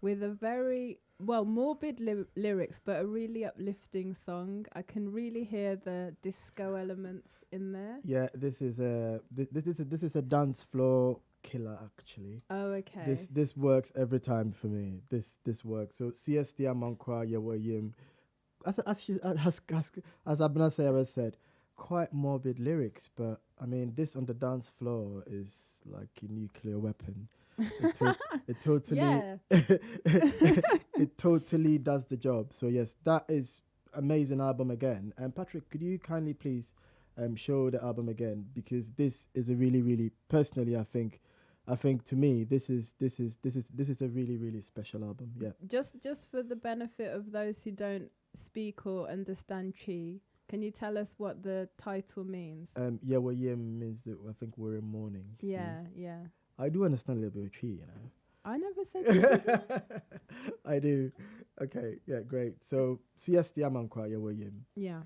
with a very morbid lyrics, but a really uplifting song. I can really hear the disco elements in there. Yeah, this is a dance floor killer actually. Oh, okay. This works every time for me. This works. So CST Amankwa Yawayim, as Abena Sarah said, quite morbid lyrics, but I mean, this on the dance floor is like a nuclear weapon. It totally, Yeah. it totally does the job. So yes, that is amazing album again. And Patrick, could you kindly please show the album again, because this is a really, really personally, I think to me this is a really, really special album. Yeah. Just for the benefit of those who don't speak or understand Chi, can you tell us what the title means? Yeah, well, yeah means that I think we're in mourning. Yeah, See? yeah. I do understand a little bit of Chi, you know. I never said you didn't. I do. Okay, yeah, great. So CST Amankwa Yawayim. Yeah.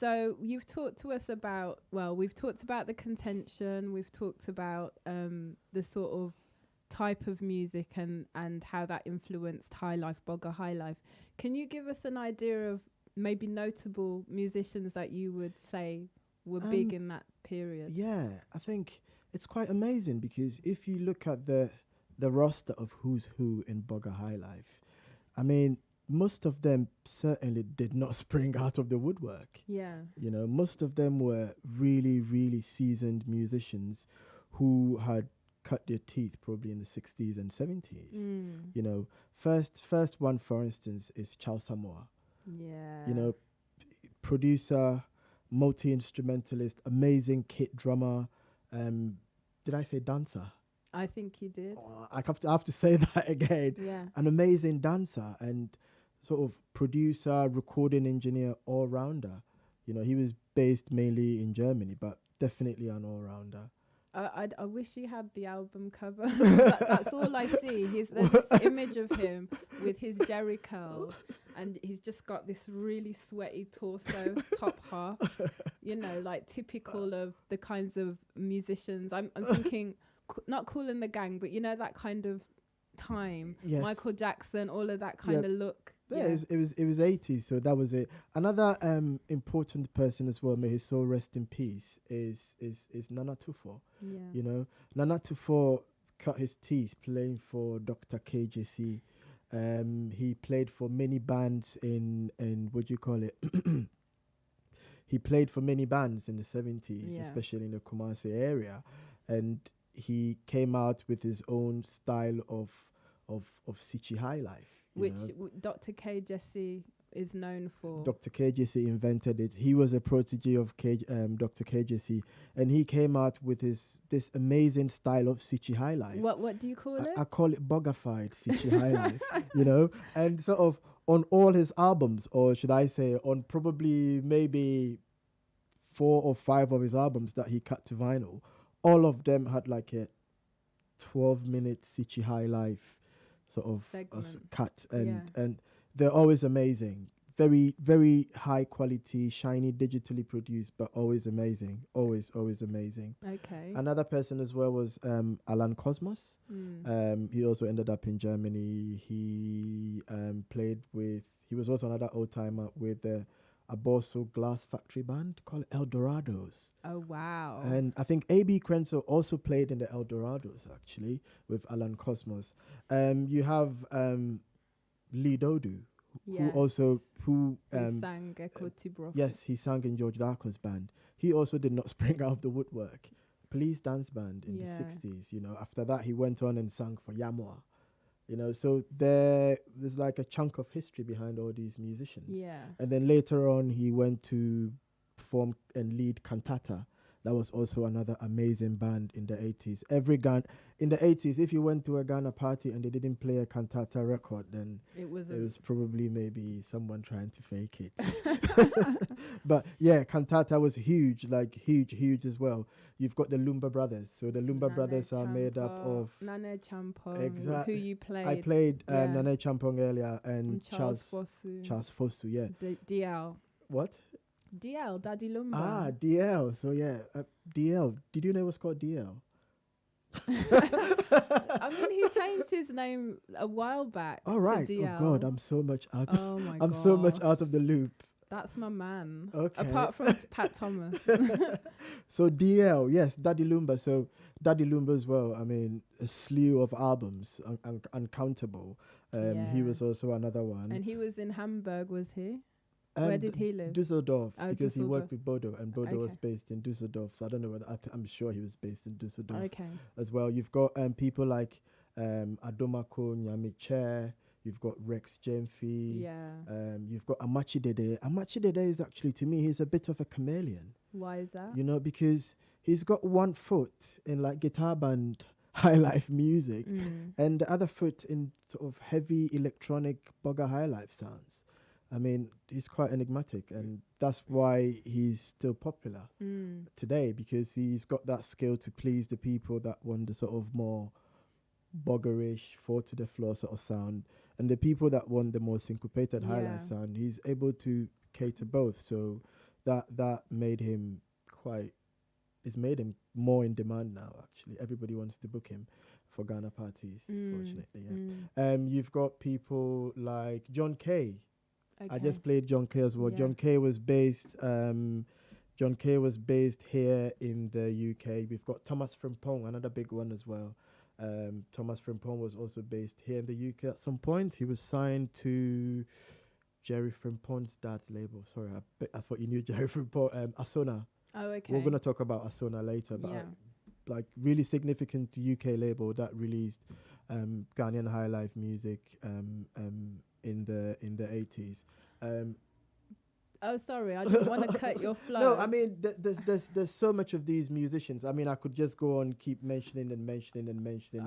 So you've talked to us about, we've talked about the contention, we've talked about the sort of type of music and how that influenced Highlife, Borga Highlife. Can you give us an idea of maybe notable musicians that you would say were big in that period? Yeah, I think it's quite amazing, because if you look at the roster of who's who in Borga Highlife, I mean, most of them certainly did not spring out of the woodwork. Yeah. You know, most of them were really, really seasoned musicians who had cut their teeth probably in the 60s and 70s. You know, first one, for instance, is Charles Samoa. Yeah. You know, producer, multi-instrumentalist, amazing kit drummer. Did I say dancer? I think you did. Oh, I have to say that again. Yeah. An amazing dancer and sort of producer, recording engineer, all-rounder. You know, he was based mainly in Germany, but definitely an all-rounder. I wish you had the album cover. That's all I see. There's this image of him with his jerry curls, and he's just got this really sweaty torso, top half. You know, like typical of the kinds of musicians. I'm thinking, not Kool and the Gang, but you know that kind of time. Yes. Michael Jackson, all of that kind of look. Yeah, it was 80s, so that was it. Another important person as well, may his soul rest in peace, is Nana Tufo. Yeah. You know, Nana Tufo cut his teeth playing for Dr. KJC. He played for many bands in what do you call it? He played for many bands in the 70s, especially in the Kumasi area, and he came out with his own style of Sichi Highlife. Which Dr. K. Jesse is known for. Dr. KJC invented it. He was a protege of Dr. KJC, and he came out with this amazing style of Sichi Highlife. What do you call it? I call it bogafied Sichi Highlife, you know, and sort of on all his albums, or should I say on probably maybe 4 or 5 of his albums that he cut to vinyl, all of them had like a 12-minute Sichi Highlife sort of cut, and they're always amazing, very, very high quality, shiny, digitally produced, but always amazing, always amazing. Okay. Another person as well was Alan Cosmos. He also ended up in Germany. He he was also another old timer with the Aboso Glass Factory band called El Dorados. Oh, wow. And I think A.B. Krenzo also played in the El Dorados, actually, with Alan Cosmos. You have Lee Dodu, who sang Echo Tibro. Yes, he sang in George Darko's band. He also did not spring out of the woodwork. Police dance band in the 60s, you know. After that, he went on and sang for Yamwa. You know, so there's like a chunk of history behind all these musicians. Yeah. And then later on, he went to perform and lead Cantata. That was also another amazing band in the 80s. In the 80s, if you went to a Ghana party and they didn't play a Cantata record, then it was probably maybe someone trying to fake it. But yeah, Cantata was huge, like huge as well. You've got the Lumba Brothers. So the Lumba Brothers are made up of Nane Champong, exactly. who you played. I played Nane Champong earlier and Charles Fosu. Charles Fosu, yeah. DL. What? DL, Daddy Lumba. Ah, DL. So yeah, DL. Did you know it was called DL? I mean, he changed his name a while back. All right. To DL. Oh God, I'm so much out. Oh my God. I'm so much out of the loop. That's my man. Okay. Apart from Pat Thomas. So DL, yes, Daddy Lumba. So Daddy Lumba as well. I mean, a slew of albums, uncountable. He was also another one. And he was in Hamburg, was he? Where did he live? Dusseldorf, because Dusseldorf. he worked with Bodo, and Bodo was based in Dusseldorf. So I don't know whether I'm sure he was based in Dusseldorf. Okay. As well. You've got people like Adomako Nyamiche, you've got Rex Jemfi, Yeah. you've got Amachi Dede. Amachi Dede is actually, to me, he's a bit of a chameleon. Why is that? You know, because he's got one foot in like guitar band highlife music and the other foot in sort of heavy electronic Borga Highlife sounds. I mean, he's quite enigmatic, and that's why he's still popular today, because he's got that skill to please the people that want the sort of more boggerish, four to the floor sort of sound, and the people that want the more syncopated highlife sound. He's able to cater both, so that made him it's made him more in demand now. Actually, everybody wants to book him for Ghana parties. Fortunately, you've got people like John Kay. Okay. I just played John Kay as well. Yeah. John Kay was based here in the UK. We've got Thomas Frimpong, another big one as well. Thomas Frimpong was also based here in the UK at some point. He was signed to Jerry Frimpong's dad's label. Sorry, I thought you knew Jerry Frimpong. Asona. Oh, okay. We're going to talk about Asona later, but like really significant UK label that released Ghanaian highlife music in the 80s. Oh, sorry, I didn't want to cut your flow. No, I mean there's so much of these musicians. I mean, I could just go on, keep mentioning. I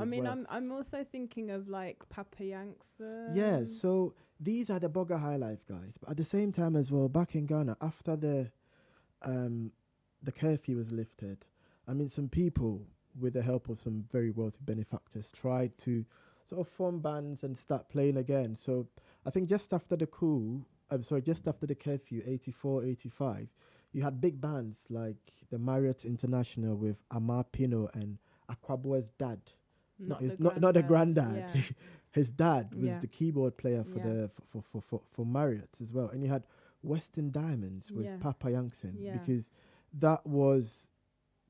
mean, well. I'm also thinking of like Papa Yankson. Yeah, so these are the Borga Highlife guys, but at the same time as well, back in Ghana, after the curfew was lifted, I mean, some people, with the help of some very wealthy benefactors, tried to sort of form bands and start playing again. So I think just after the curfew, 84, 85, you had big bands like the Marriott International with Amar Pino and Akwabo's dad. Not the granddad. Yeah. His dad was the keyboard player for Marriott as well. And you had Western Diamonds with Papa Yankson, because that was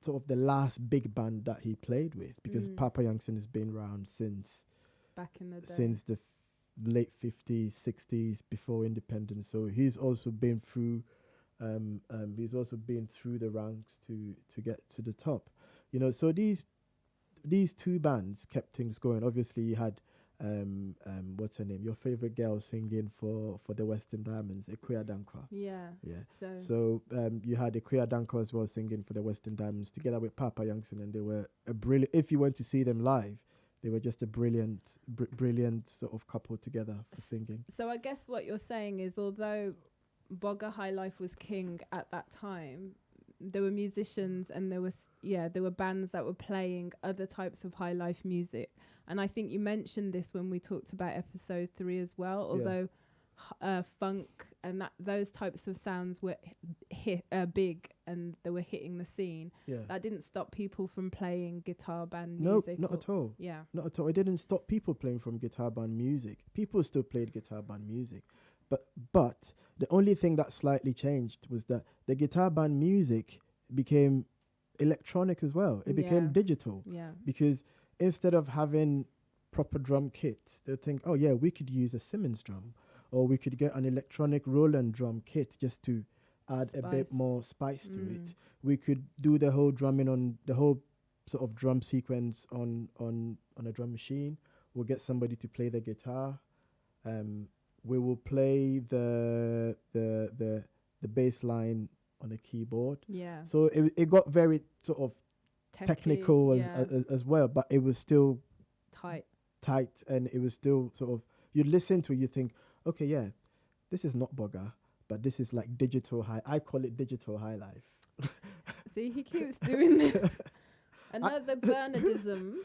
sort of the last big band that he played with, because Papa Yankson has been around since back in the day, since the late 50s, 60s, before independence. So he's also been through the ranks to get to the top. You know, so these two bands kept things going. Obviously, you had what's her name? Your favorite girl singing for the Western Diamonds, Ekuya Dankwa. Yeah. So you had Ekuya Dankwa as well singing for the Western Diamonds together with Papa Yankson, and they were a brilliant. If you went to see them live, they were just a brilliant sort of couple together for singing. So I guess what you're saying is, although Borga Highlife was king at that time, there were musicians and there were bands that were playing other types of highlife music. And I think you mentioned this when we talked about episode 3 as well, although funk and those types of sounds were big and they were hitting the scene. That didn't stop people from playing guitar band music. No, not at all. Yeah. Not at all. It didn't stop people playing from guitar band music. People still played guitar band music. But the only thing that slightly changed was that the guitar band music became electronic as well. It became digital. Yeah. Because instead of having proper drum kit, they'll think, oh yeah, we could use a Simmons drum, or we could get an electronic Roland drum kit just to add a bit more spice to it. We could do the whole drumming on the whole sort of drum sequence on a drum machine. We'll get somebody to play the guitar. We will play the bass line on a keyboard. Yeah. So it got very sort of technical as well, but it was still tight, and it was still sort of, you'd listen to it, you think, okay, yeah, this is not Borga, but this is like digital high. I call it digital high life. See, he keeps doing this. Another Bernardism.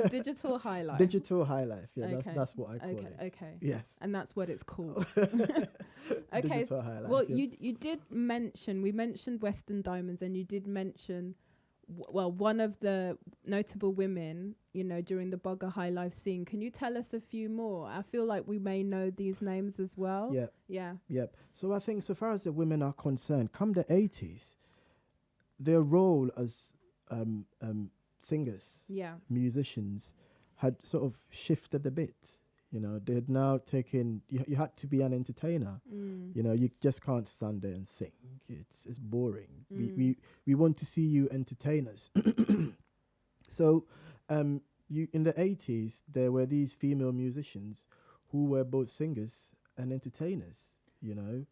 Digital high life. Digital high life. Yeah, that's what I call it. Okay. Yes. And that's what it's called. Okay. Digital high life. Well, you did mention, we mentioned Western Diamonds, and you did mention, one of the notable women, you know, during the Borga High Life scene. Can you tell us a few more? I feel like we may know these names as well. Yeah. So I think, so far as the women are concerned, come the 80s, their role as singers, musicians, had sort of shifted a bit. You know, they had now taken, you had to be an entertainer. You know, you just can't stand there and sing. It's boring. We want to see you entertain us. So you in the 80s, there were these female musicians who were both singers and entertainers, you know.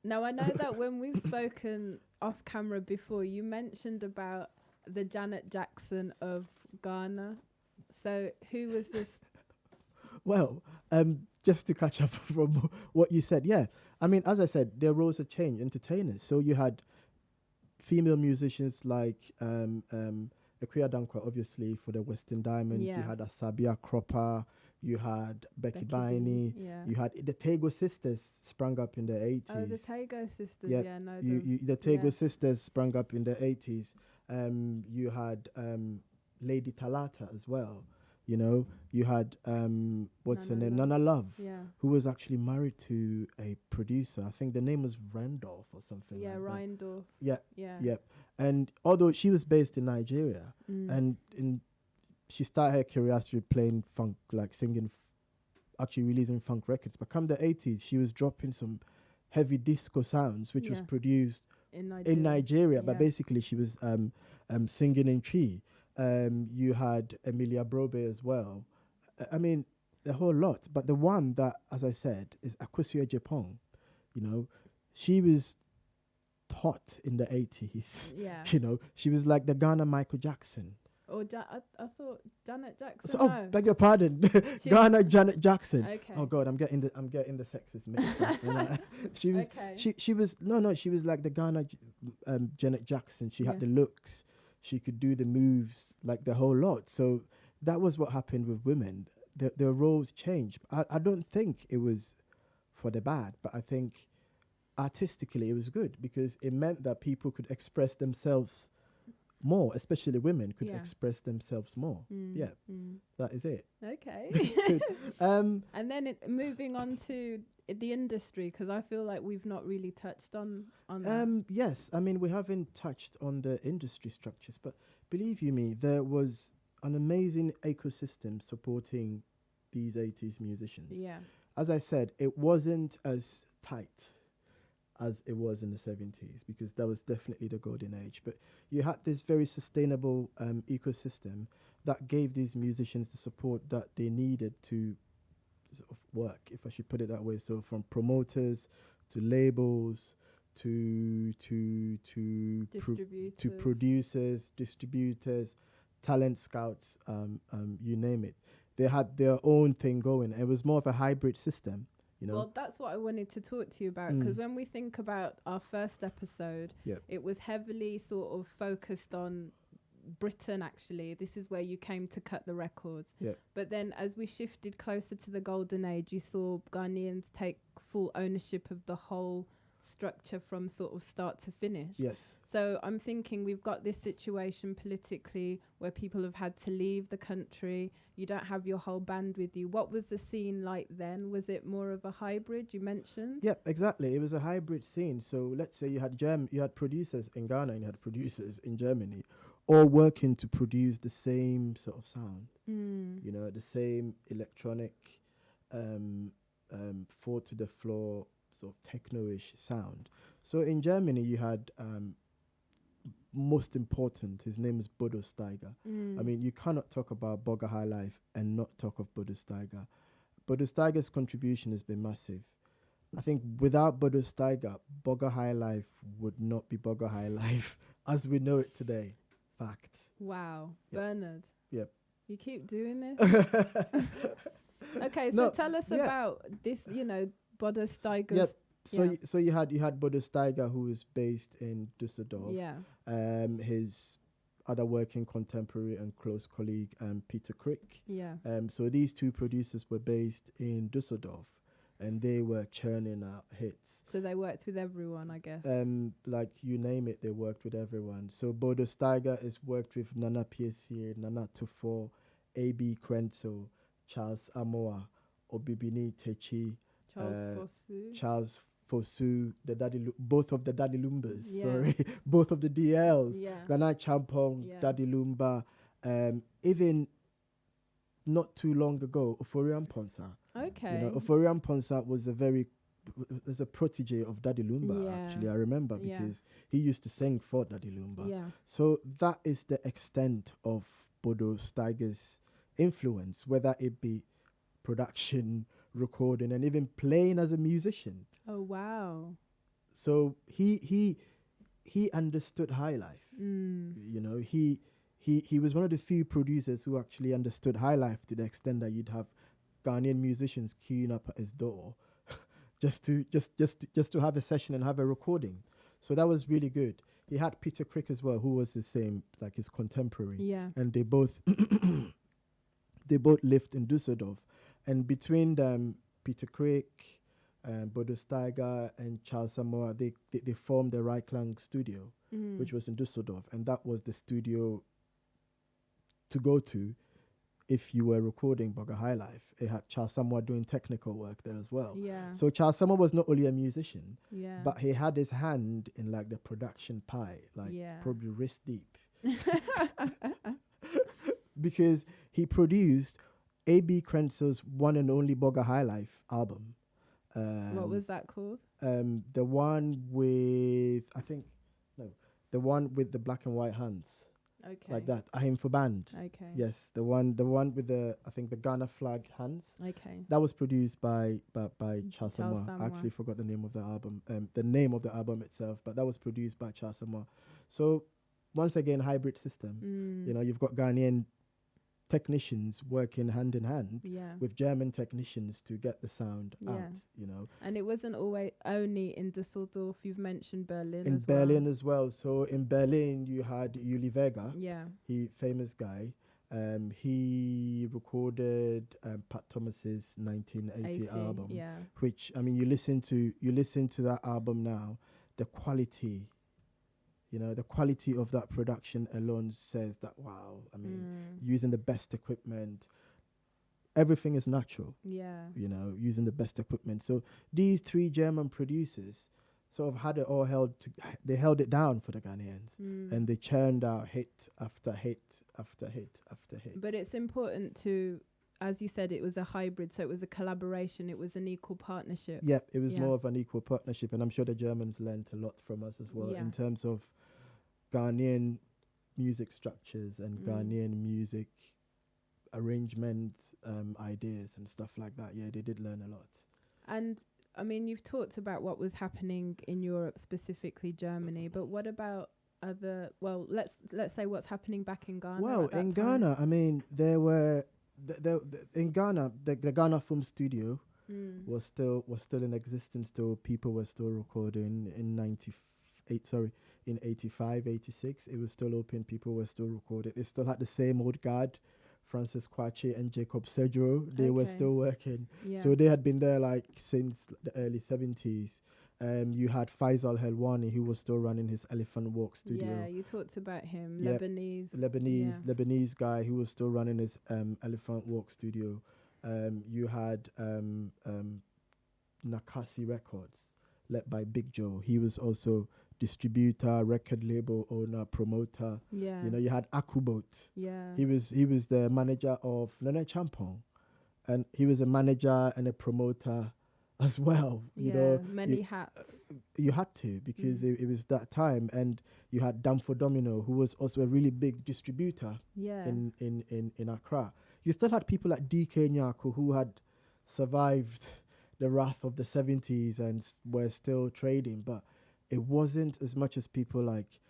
Now, I know that when we've spoken off camera before, you mentioned about the Janet Jackson of Ghana. So who was this? Well, just to catch up from what you said, yeah. I mean, as I said, their roles have changed, entertainers. So you had female musicians like Akuya Dankwa, obviously, for the Western Diamonds. Yeah. You had Asabia Cropper. You had Becky Bainey. Yeah. You had the Tego sisters sprang up in the 80s. Oh, the Tego sisters. Yep. Yeah, no. The Tego sisters sprang up in the 80s. You had Lady Talata as well. You know, you had what's her name, Nana Love, who was actually married to a producer. I think the name was Randolph or something. Yeah, like Randolph. That. Yeah. Yep. And although she was based in Nigeria, and she started her curiosity playing funk, like singing, actually releasing funk records. But come the 80s, she was dropping some heavy disco sounds, which was produced in Nigeria. But basically, she was singing in Chi. You had Emilia Brobe as well. I mean, a whole lot. But the one that, as I said, is Akwesua Japong. You know, she was hot in the 80s. Yeah. You know, she was like the Ghana Michael Jackson. Or I thought Janet Jackson. So, no. beg your pardon, Ghana Janet Jackson. Okay. Oh God, I'm getting the sexist mixed up. You know? She was she was she was like the Ghana Janet Jackson. She had the looks. She could do the moves, like the whole lot. So that was what happened with women. Their roles changed. I don't think it was for the bad, but I think artistically it was good because it meant that people could express themselves more, especially women could express themselves more. That is it. Okay. And then moving on to the industry, because I feel like we've not really touched on that. Yes, I mean, we haven't touched on the industry structures, but believe you me, there was an amazing ecosystem supporting these 80s musicians. Yeah. As I said, it wasn't as tight as it was in the 70s because that was definitely the golden age. But you had this very sustainable ecosystem that gave these musicians the support that they needed to sort of work, if I should put it that way. So from promoters to labels to producers, distributors, talent scouts, you name it. They had their own thing going. It was more of a hybrid system. You know? Well, that's what I wanted to talk to you about, because when we think about our first episode, it was heavily sort of focused on Britain, actually. This is where you came to cut the records. But then as we shifted closer to the golden age, you saw Ghanaians take full ownership of the whole structure from sort of start to finish. Yes. So I'm thinking we've got this situation politically where people have had to leave the country. You don't have your whole band with you. What was the scene like then? Was it more of a hybrid, you mentioned? Yeah, exactly. It was a hybrid scene. So let's say you had producers in Ghana and you had producers in Germany, all working to produce the same sort of sound. You know, the same electronic, four to the floor, sort of techno-ish sound. So in Germany, you had most important, his name is Bodo Steiger. I mean, you cannot talk about Borga Highlife and not talk of Bodo Steiger. Bodo Steiger's contribution has been massive. I think without Bodo Steiger, Borga Highlife would not be Borga Highlife as we know it today. Fact. Wow. Bernard. Yep. You keep doing this? Okay, so tell us about this, you know, Bodo Steiger's. So you had Bodo Steiger, who was based in Düsseldorf. Yeah. His other working contemporary and close colleague, Peter Crick. Yeah. So these two producers were based in Düsseldorf, and they were churning out hits. So they worked with everyone, I guess. Like you name it, they worked with everyone. So Bodo Steiger has worked with Nana Piesier, Nana Tufo, A.B. Krenzo, Charles Amoa, Obibini Techi, Charles Fosu, both of the Daddy Lumbas, both of the DLs, Nana Champong, Daddy Lumba, even not too long ago, Oforian Ponsa. Okay. You know, Oforian Ponsa was a protege of Daddy Lumba, actually, I remember, because he used to sing for Daddy Lumba. Yeah. So that is the extent of Bodo Steiger's influence, whether it be production, recording, and even playing as a musician. Oh wow. So he understood high life. You know, he was one of the few producers who actually understood high life to the extent that you'd have Ghanaian musicians queuing up at his door just to have a session and have a recording. So that was really good. He had Peter Crick as well, who was the same, like his contemporary. Yeah. And they both they both lived in Düsseldorf. And between them, Peter Crick, Bodo Steiger, and Charles Samoa, they formed the Reiklang studio, which was in Düsseldorf. And that was the studio to go to if you were recording Borga Highlife. It had Charles Samoa doing technical work there as well. Yeah. So Charles Samoa was not only a musician, Yeah. but he had his hand in like the production pie, like Yeah. probably wrist deep. Because he produced A.B. Krenzel's one and only Borga Highlife album. What was that called? The one with, the one with the black and white hands. Okay. Like that. Ahim for band. Okay. Yes, the one with the, I think, the Ghana flag hands. Okay. That was produced by Charles Samoa. I Samoa. actually forgot the name of the album, the name of the album itself, but that was produced by Charles Samoa. So once again, hybrid system. You know, you've got Ghanaian technicians working hand in hand Yeah. with German technicians to get the sound Yeah. out, you know. And it wasn't always only in Düsseldorf. You've mentioned Berlin In as Berlin well. as well. So in Berlin, you had Uli Vega, Yeah. he famous guy. He recorded Pat Thomas's 1980 album, Yeah. which, I mean, you listen to that album now, the quality, you know, the quality of that production alone says that, wow, I mean, using the best equipment, everything is natural, Yeah. you know, using the best equipment. So these three German producers sort of had it all they held it down for the Ghanaians, and they churned out hit after hit after hit after hit. But it's important to, as you said, it was a hybrid, so it was a collaboration, it was an equal partnership. Yep, it was Yeah. more of an equal partnership, and I'm sure the Germans learned a lot from us as well Yeah. in terms of Ghanaian music structures and Ghanaian music arrangement ideas and stuff like that. Yeah, they did learn a lot. And I mean, you've talked about what was happening in Europe, specifically Germany, but what about other? Well, let's say what's happening back in Ghana. Well, at that in time. Ghana, I mean, there were in Ghana, the Ghana Film Studio was still in existence. Still, people were still recording in 85, 86. It was still open. People were still recording. It still had the same old guard, Francis Kwache and Jacob Sergio. They were Okay. still working. Yeah. So they had been there like since the early 70s. You had Faisal Helwani, who was still running his Elephant Walk studio. Yeah, you talked about him, Yep. Lebanese. Lebanese guy who was still running his Elephant Walk studio. You had Nakasi Records, led by Big Joe. He was also distributor, record label owner, promoter. Yeah. You know, you had Akubot. Yeah. He was the manager of Nene Champong, and he was a manager and a promoter as well. You know, many hats. you had to, because it was that time. And you had Damfo Domino, who was also a really big distributor Yeah. in Accra. You still had people like DK Nyako, who had survived the wrath of the 70s and were still trading, but it wasn't as much as people like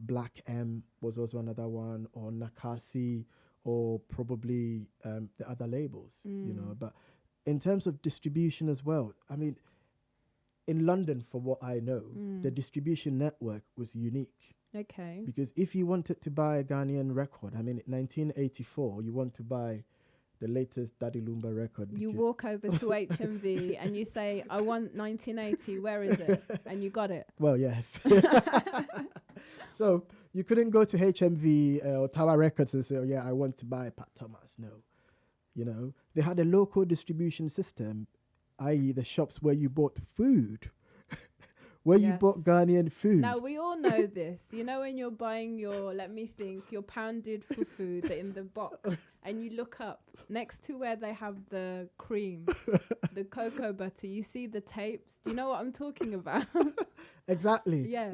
Black M was also another one, or Nakasi, or probably the other labels, you know. But in terms of distribution as well, I mean, in London, for what I know, the distribution network was unique. Okay. Because if you wanted to buy a Ghanaian record, I mean, in 1984, you want to buy the latest Daddy Lumba record. You walk over to HMV and you say, I want 1980, where is it? And you got it. Well, yes. So you couldn't go to HMV or Tower Records and say, oh, yeah, I want to buy Pat Thomas. No. You know, they had a local distribution system, i.e. the shops where you bought food. Where you Yes. bought Ghanaian food. Now, we all know this. You know, when you're buying your pounded fufu in the box, and you look up next to where they have the cream, the cocoa butter, you see the tapes. Do you know what I'm talking about? Exactly. Yeah.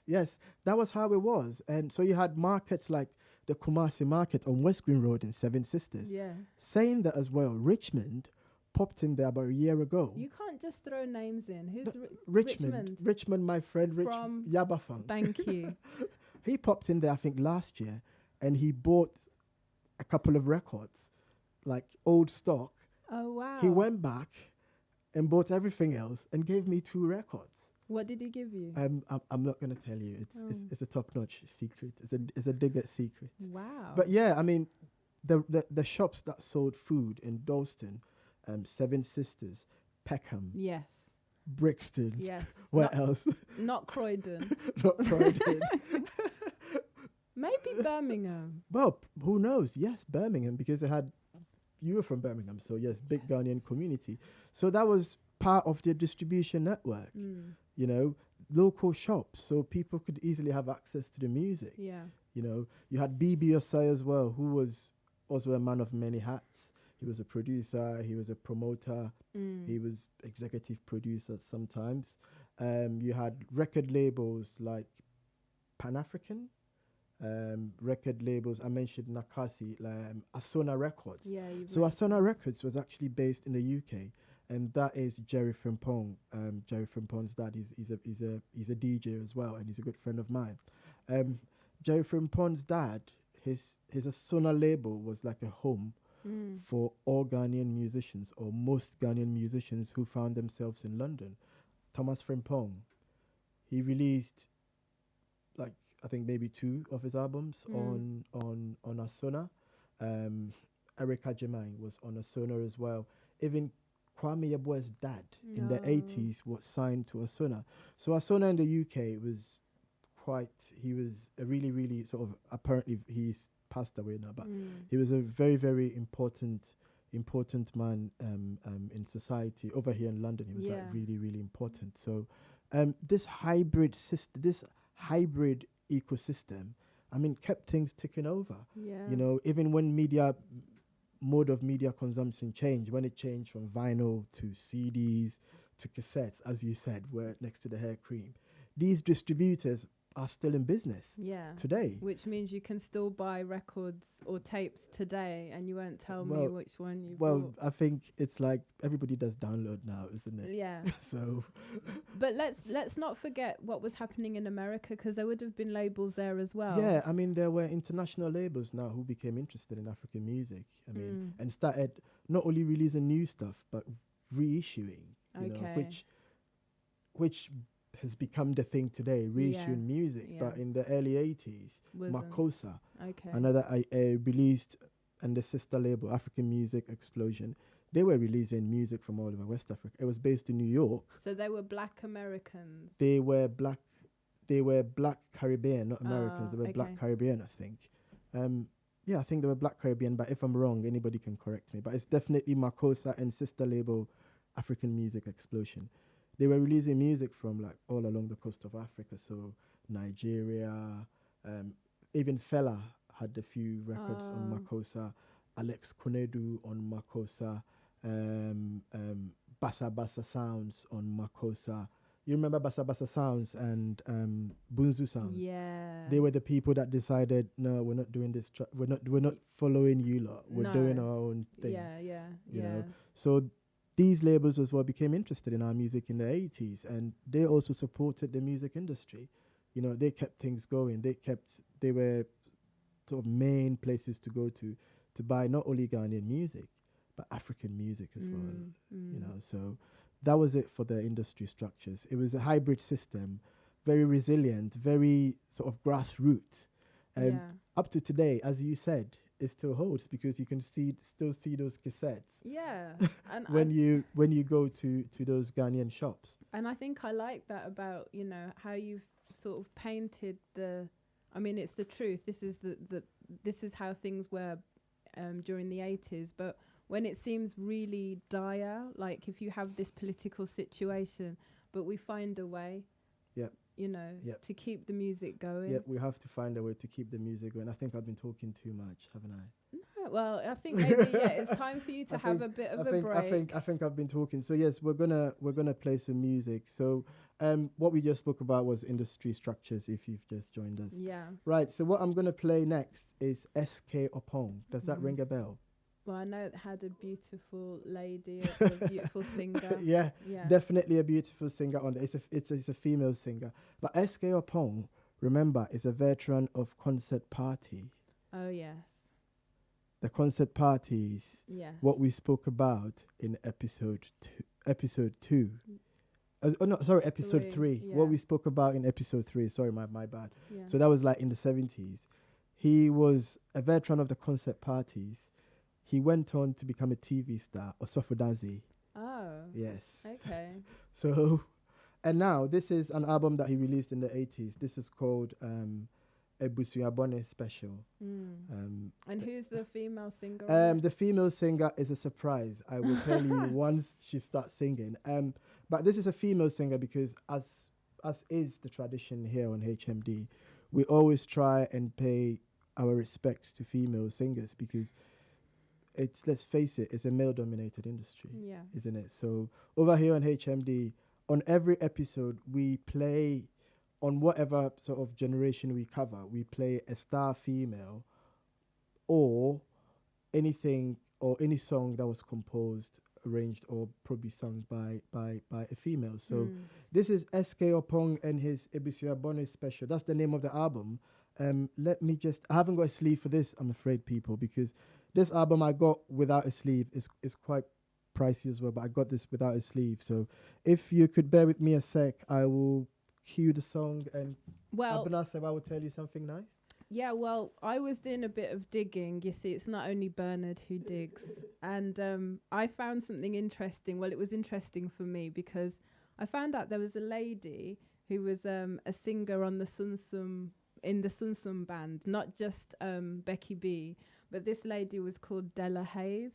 Yes. That was how it was. And so you had markets like the Kumasi Market on West Green Road in Seven Sisters. Yeah. Saying that as well, Richmond popped in there about a year ago. You can't just throw names in. Who's Richmond, my friend from Yabafang. Thank you. He popped in there, I think, last year, and he bought a couple of records, like old stock. Oh, wow. He went back and bought everything else and gave me 2 records. What did he give you? I'm not going to tell you. It's a top-notch secret. It's a digger secret. Wow. But yeah, I mean, the shops that sold food in Dalston, Seven Sisters, Peckham, Yes. Brixton. Yes. Where else? Not Croydon. Not Croydon. Maybe Birmingham. Well, who knows? Yes, Birmingham, because you were from Birmingham, so yes, big Ghanaian community. So that was part of the distribution network, you know, local shops, so people could easily have access to the music. Yeah. You know, you had BB Osai as well, who was also a man of many hats. He was a producer, he was a promoter, he was executive producer sometimes. You had record labels like Pan-African, record labels. I mentioned Nakasi, Asona Records. Yeah. So Asona Records was actually based in the UK, and that is Jerry Frimpong. Jerry Frimpong's dad. He's a DJ as well, and he's a good friend of mine. Jerry Frimpong's dad, his Asona label was like a home for all Ghanaian musicians, or most Ghanaian musicians who found themselves in London. Thomas Frimpong, he released like I think maybe 2 of his albums on Asona. Erica Jemine was on Asona as well. Even Kwame Yeboah's dad in the 80s was signed to Asona. So Asona in the UK was he was a really, really sort of, apparently he's passed away now, but he was a very, very important man in society. Over here in London, he was like really, really important. So this hybrid ecosystem, I mean, kept things ticking over. Yeah. You know, even when mode of media consumption changed, when it changed from vinyl to CDs to cassettes, as you said, were next to the hair cream, these distributors are still in business today. Which means you can still buy records or tapes today, and you won't tell me which one you bought. I think it's like everybody does download now, isn't it? Yeah. So, but let's not forget what was happening in America, because there would have been labels there as well. Yeah, I mean, there were international labels now who became interested in African music. I mean, and started not only releasing new stuff but reissuing. You know, which has become the thing today, reissuing music. But in the early 80s, Makosa, another released, and the sister label, African Music Explosion, they were releasing music from all over West Africa. It was based in New York. So they were black Americans. They were black Caribbean, not Americans. They were black Caribbean, I think. I think they were black Caribbean, but if I'm wrong, anybody can correct me. But it's definitely Makosa and sister label African Music Explosion. They were releasing music from like all along the coast of Africa, so Nigeria, even Fela had a few records on Makosa, Alex Konedu on Makosa, Bassa Soundz on Makosa. You remember Bassa Soundz and Bunzu Soundz? Yeah. They were the people that decided, no, we're not doing this. We're not following you lot. We're doing our own thing. You know, so these labels as well became interested in our music in the 80s, and they also supported the music industry. You know, they kept things going. They were sort of main places to go to buy not only Ghanaian music, but African music as well. You know, so that was it for the industry structures. It was a hybrid system, very resilient, very sort of grassroots. And up to today, as you said, it still holds, because you can still see those cassettes. Yeah. And when you go to those Ghanaian shops. And I think I like that about, you know, how you've sort of painted I mean, it's the truth. This is how things were during the 80s. But when it seems really dire, like if you have this political situation, but we find a way, you know, to keep the music going. Yeah, we have to find a way to keep the music going. I think I've been talking too much, haven't I? No, Well, I think maybe it's time for you to have a bit of a break. I think I've been talking. So yes, we're gonna play some music. So what we just spoke about was industry structures. If you've just joined us, Yeah. right. So what I'm gonna play next is SK Opong. Does that ring a bell? Well, I know it had a beautiful lady, a beautiful singer. Yeah, Yeah. definitely a beautiful singer on there. It's a female singer. But SK Opong, remember, is a veteran of concert party. Oh yes. The concert parties. Yeah. What we spoke about in episode 2. Episode 3. Yeah. What we spoke about in episode 3. Sorry, my bad. Yeah. So that was like in the 70s. He was a veteran of the concert parties. He went on to become a TV star, Osofudazi. Oh. Yes. Okay. So, and now this is an album that he released in the 80s. This is called Ebusuyabone Special. And who's the female singer? on it? The female singer is a surprise. I will tell you once she starts singing. But this is a female singer because as is the tradition here on HMD, we always try and pay our respects to female singers because it's, let's face it, it's a male-dominated industry, Yeah. isn't it? So over here on HMD, on every episode, we play, on whatever sort of generation we cover, we play a star female or anything or any song that was composed, arranged, or probably sung by a female. So this is SK Opong and his Ebusuyabone Special. That's the name of the album. Let me just, I haven't got a sleeve for this, I'm afraid, people, because this album I got without a sleeve is quite pricey as well, but I got this without a sleeve. So if you could bear with me a sec, I will cue the song and Abena said I will tell you something nice. Yeah, well, I was doing a bit of digging. You see, it's not only Bernard who digs. And I found something interesting. Well, it was interesting for me because I found out there was a lady who was a singer on the in the Sunsum band, not just Becky B, but this lady was called Della Hayes.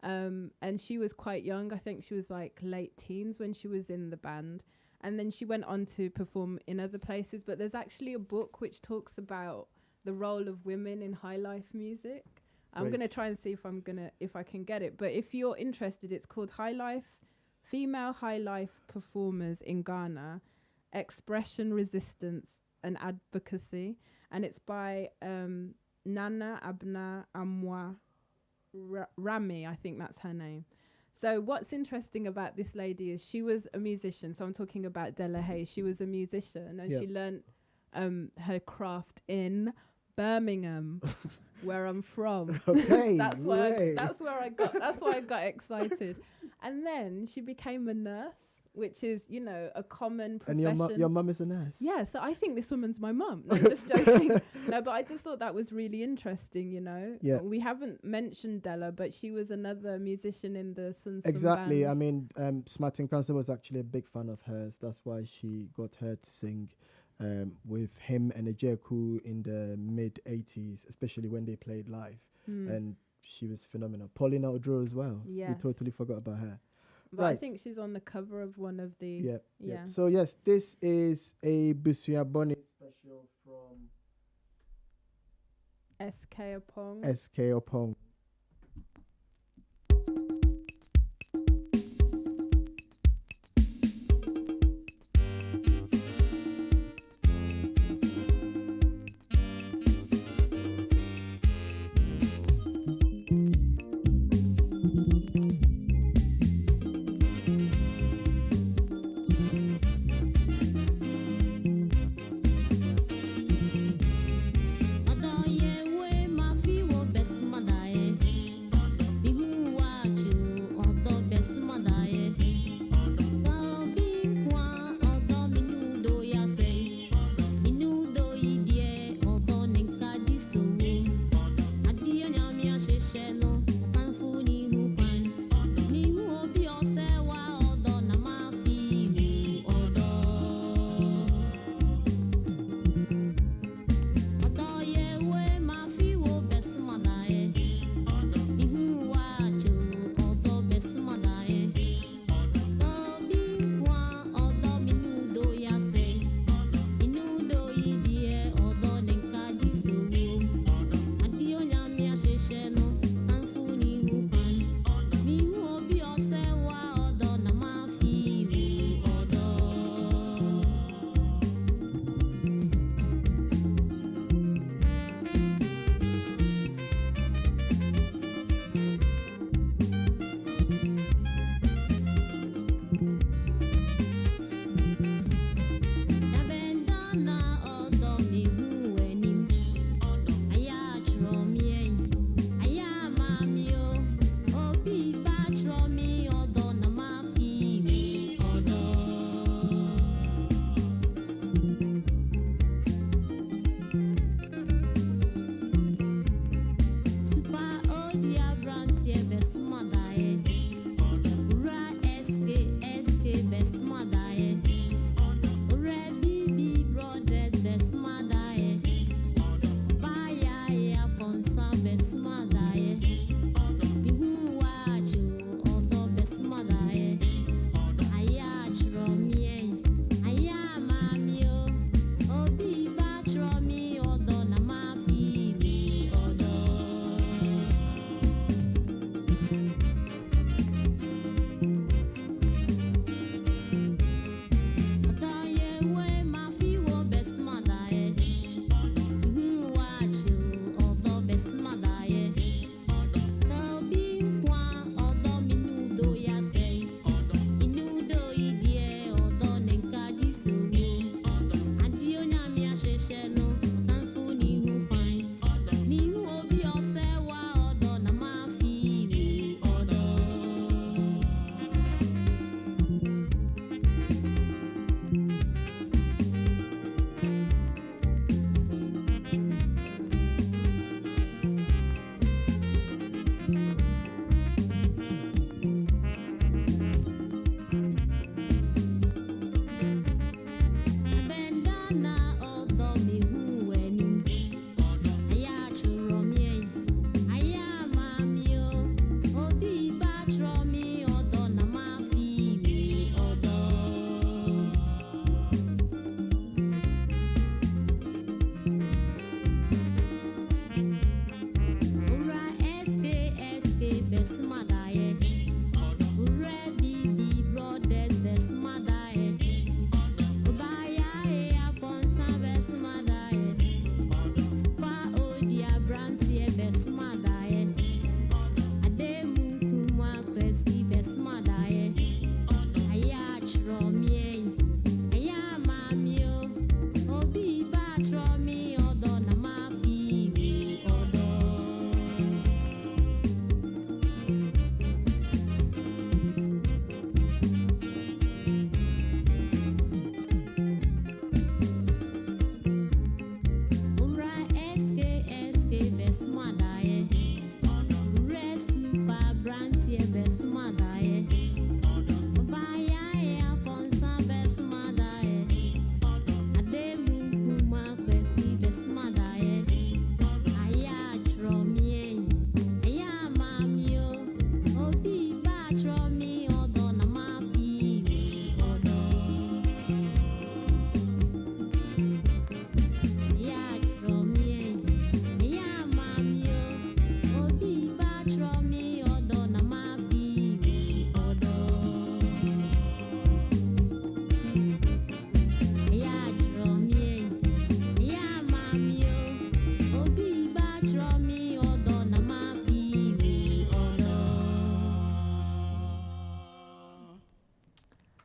And she was quite young. I think she was like late teens when she was in the band. And then she went on to perform in other places. But there's actually a book which talks about the role of women in highlife music. I'm going to try and see if I can get it. But if you're interested, it's called Highlife, Female Highlife Performers in Ghana, Expression, Resistance and Advocacy. And it's by Nana Abena Amwa Rami, I think that's her name. So what's interesting about this lady is she was a musician. So I'm talking about Della Hayes. She was a musician and she learnt her craft in Birmingham, where I'm from. Okay, that's why I got excited. And then she became a nurse, which is, you know, a common profession. And your mum is a nurse? Yeah, so I think this woman's my mum. No, just joking. No, but I just thought that was really interesting, you know. Yeah. We haven't mentioned Della, but she was another musician in the Sunsum Exactly. band. I mean, Smartin Cancer was actually a big fan of hers. That's why she got her to sing with him and Ejeku in the mid-80s, especially when they played live. And she was phenomenal. Paulina Odro as well. Yeah. We totally forgot about her. But I think she's on the cover of one of the... Yeah. So, yes, this is a Busuyabone special from SK Opong. SK Opong. Odoye we mafi wo best madaye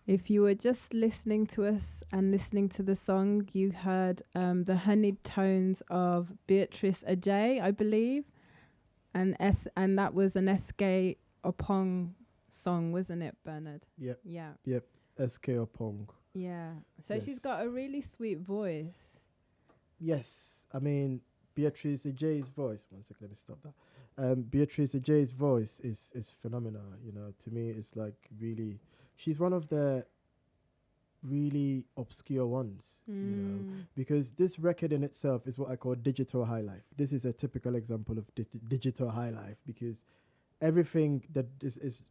If you were just listening to us and listening to the song, you heard the honeyed tones of Beatrice Ajay, I believe, and that was an SK Opong song, wasn't it, Bernard? Yep. Yeah. Yep. SK Opong. Yeah. So she's Yes. got a really sweet voice. Yes. I mean, Beatrice Ajay's voice. One second, let me stop that. Beatrice Ajay's voice is phenomenal. You know, to me, it's like really. She's one of the really obscure ones. You know, because this record in itself is what I call digital high life. This is a typical example of digital high life because everything that is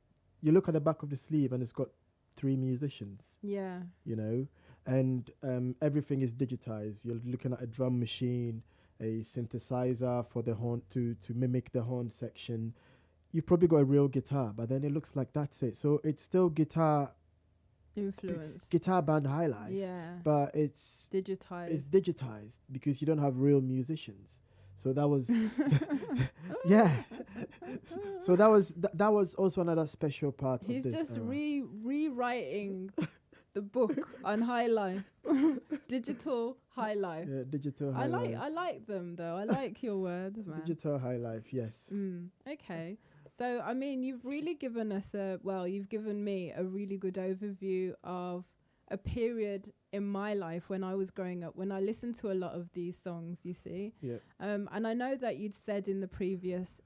you look at the back of the sleeve and it's got 3 musicians. Yeah. You know, and everything is digitized. You're looking at a drum machine, a synthesizer for the horn to mimic the horn section. You've probably got a real guitar, but then it looks like that's it. So it's still guitar Influence. guitar band high life, Yeah. but it's Digitized. digitized because you don't have real musicians. So that was yeah. So that was also another special part He's of this. just rewriting the book on high life. Digital high life. Yeah, digital high life. I like them though. I like your words, man. Digital high life, yes. Okay. So I mean, you've really given us you've given me a really good overview of a period in my life when I was growing up, when I listened to a lot of these songs, you see. Yeah. And I know that you'd said in the previous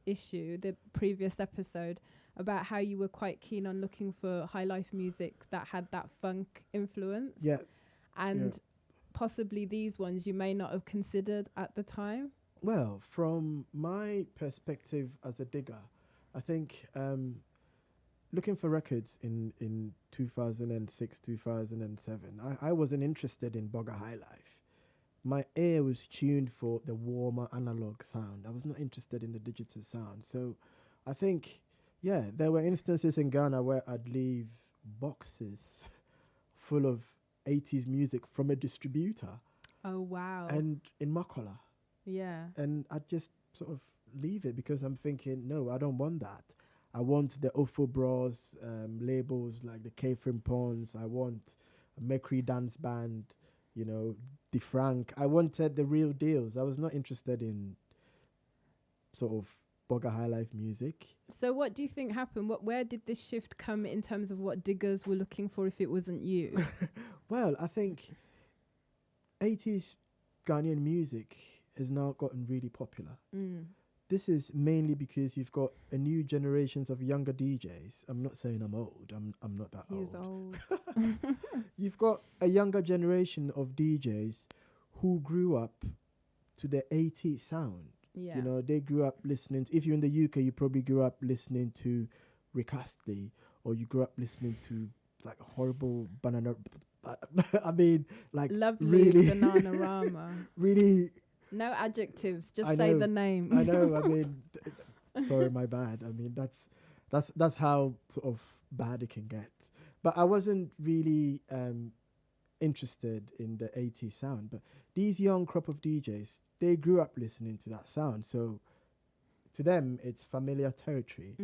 episode, about how you were quite keen on looking for high life music that had that funk influence. Yeah. And possibly these ones you may not have considered at the time. Well, from my perspective as a digger, I think looking for records in 2006, 2007, I wasn't interested in Borga Highlife. My ear was tuned for the warmer analog sound. I was not interested in the digital sound. So I think, there were instances in Ghana where I'd leave boxes full of 80s music from a distributor. Oh, wow. And in Makola. Yeah. And I'd just sort of leave it because I'm thinking, no, I don't want that. I want the Ofo Bros labels like the K Frimpons. I want a Mercury Dance Band, you know, the Frank. I wanted the real deals. I was not interested in sort of Borga Highlife music. So what do you think happened? Where did this shift come in terms of what diggers were looking for if it wasn't you? Well, I think 80s Ghanaian music has now gotten really popular. This is mainly because you've got a new generations of younger DJs. I'm not saying I'm old. I'm not that He's old. old. You've got a younger generation of DJs who grew up to the 80s sound. Yeah. You know, they grew up listening to, if you're in the UK, you probably grew up listening to Rick Astley, or you grew up listening to like horrible banana. I mean, like Lovely really, Bananarama. really. No adjectives, just I say know, the name. I know. I mean, sorry, my bad. I mean, that's how sort of bad it can get. But I wasn't really interested in the 80s sound. But these young crop of DJs, they grew up listening to that sound. So to them, it's familiar territory.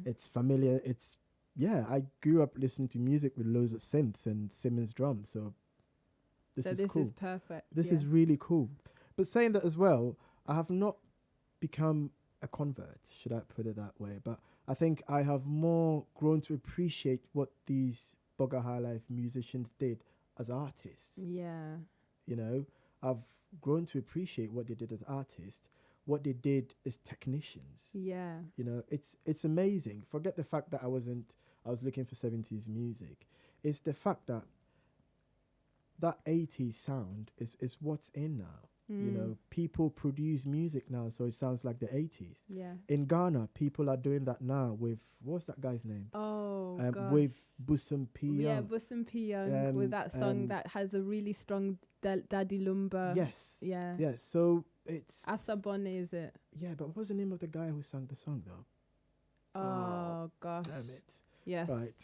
It's familiar. I grew up listening to music with loads of synths and Simmons drums. So this is cool. This is perfect. This is really cool. But saying that as well, I have not become a convert, should I put it that way. But I think I have more grown to appreciate what these Borga Highlife musicians did as artists. Yeah. You know, I've grown to appreciate what they did as artists, what they did as technicians. Yeah. You know, it's amazing. Forget the fact that I was looking for 70s music. It's the fact that 80s sound is what's in now. You know, people produce music now, so it sounds like the 80s. Yeah. In Ghana, people are doing that now with, what's that guy's name? Oh, gosh. With Busum P. Yeah, Busum P. with that song that has a really strong Daddy Lumba. Yes. Yeah. Yes. So it's... Asabone, is it? Yeah, but what was the name of the guy who sang the song, though? Oh, gosh. Damn it. Yes. Right.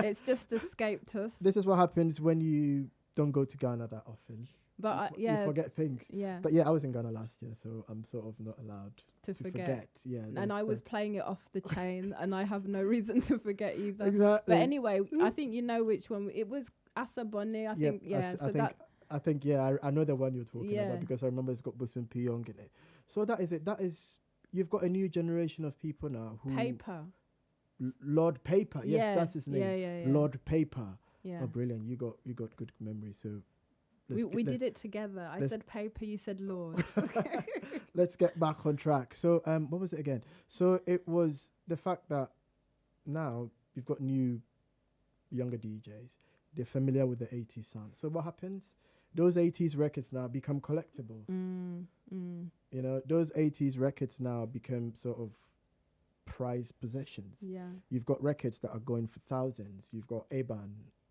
It's just escaped us. This is what happens when you don't go to Ghana that often. But you forget things. Yeah. But yeah, I was in Ghana last year, so I'm sort of not allowed to forget. Yeah. And I was playing it off the chain, and I have no reason to forget either. Exactly. But anyway, I think you know which one. It was Asabone, I think. Yeah. I think I know the one you're talking about, because I remember it's got Busun Piyong in it. So that is it. You've got a new generation of people now who Paper. Lord Paper. Yes, that's his name. Yeah. Lord Paper. Yeah. Oh, brilliant! You got good memory. So we did it together. I said Paper, you said Lord. Let's get back on track. So what was it again? So it was the fact that now you've got new younger DJs. They're familiar with the 80s sound. So what happens? Those 80s records now become collectible. You know, those 80s records now become sort of prized possessions. Yeah. You've got records that are going for thousands. You've got Aban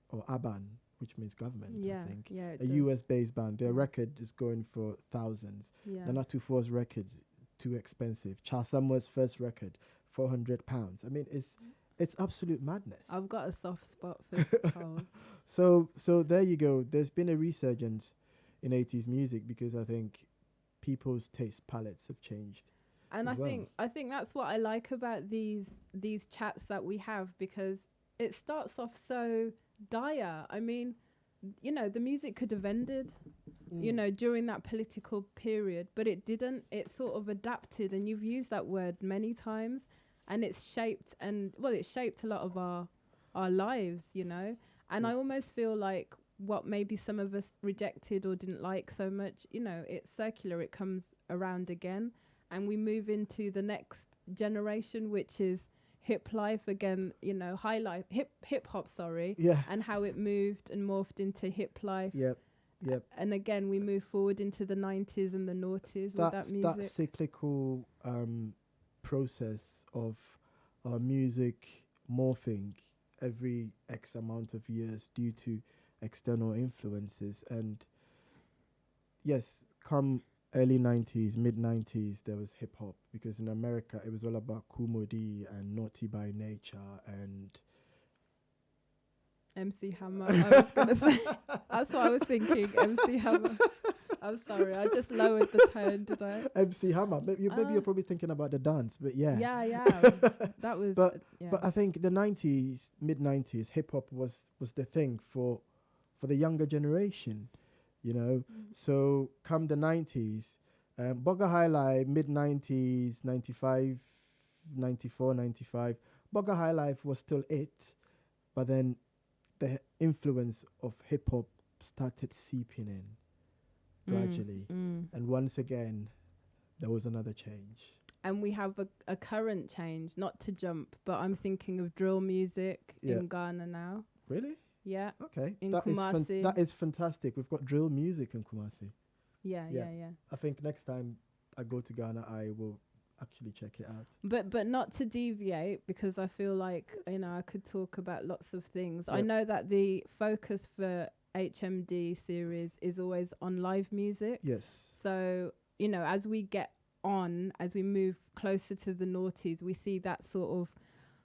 or Aban, which means government, I think. Yeah, a US-based band. Their record is going for thousands. Yeah. Nana Tufo's records, too expensive. Charles Samuel's first record, £400. I mean, it's absolute madness. I've got a soft spot for Charles. So there you go. There's been a resurgence in 80s music because I think people's taste palettes have changed. And I think that's what I like about these chats that we have, because it starts off so dire. I mean, you know, the music could have ended, you know, during that political period, but it didn't. It sort of adapted, and you've used that word many times, and it's shaped a lot of our lives, you know. And I almost feel like what maybe some of us rejected or didn't like so much, you know, it's circular, it comes around again, and we move into the next generation, which is hip life again, you know, hip hop, and how it moved and morphed into hip life. Yep. And again, we move forward into the 90s and the noughties with that music. That cyclical process of our music morphing every X amount of years due to external influences. And yes, come early 90s, mid 90s, there was hip hop, because in America it was all about Kumodi and Naughty by Nature and MC Hammer. I was gonna say that's what I was thinking. MC Hammer. I'm sorry, I just lowered the tone, did I? MC Hammer. Maybe you're probably thinking about the dance, but yeah. Yeah. That was. But I think the 90s, mid 90s, hip hop was the thing for the younger generation, you know. So come the 90s, Borga Highlife, mid 90s, 95, 94, 95. Borga Highlife was still it, but then the influence of hip hop started seeping in gradually. And once again, there was another change. And we have a current change, not to jump, but I'm thinking of drill music in Ghana now. Really? Yeah. Okay. In Kumasi. That is fantastic. We've got drill music in Kumasi. Yeah. I think next time I go to Ghana, I will actually check it out. But not to deviate, because I feel like, you know, I could talk about lots of things. I know that the focus for HMDSeries is always on live music. Yes. So, you know, as we move closer to the noughties, we see that sort of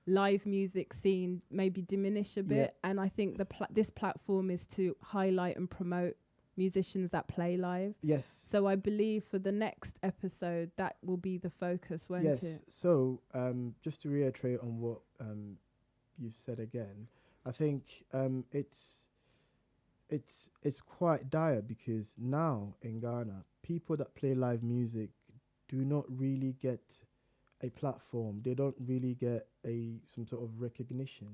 live music scene maybe diminish a bit. And I think this platform is to highlight and promote musicians that play live. Yes. So I believe for the next episode, that will be the focus, won't it? Yes. So just to reiterate on what you said again, I think it's quite dire, because now in Ghana, people that play live music do not really get a platform. They don't really get some sort of recognition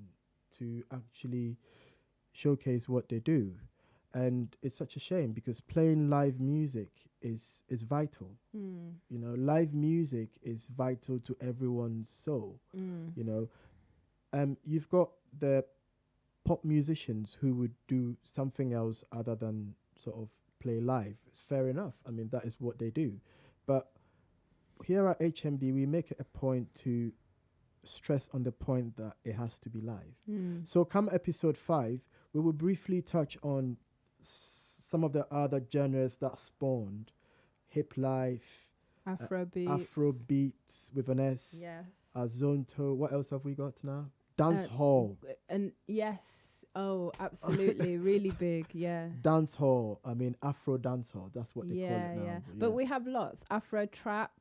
to actually showcase what they do. And it's such a shame, because playing live music is vital. You know, live music is vital to everyone's soul. You know, you've got the pop musicians who would do something else other than sort of play live. It's fair enough. I mean, that is what they do. But here at HMD, we make it a point to stress on the point that it has to be live. So come episode 5, we will briefly touch on some of the other genres that spawned hip life, Afrobeats with an S, yes, Zonto. What else have we got now? Dance hall. And yes, Oh, absolutely. Really big. Yeah. Dance hall. I mean, Afro dance hall. That's what they call it now. Yeah. But we have lots. Afro trap.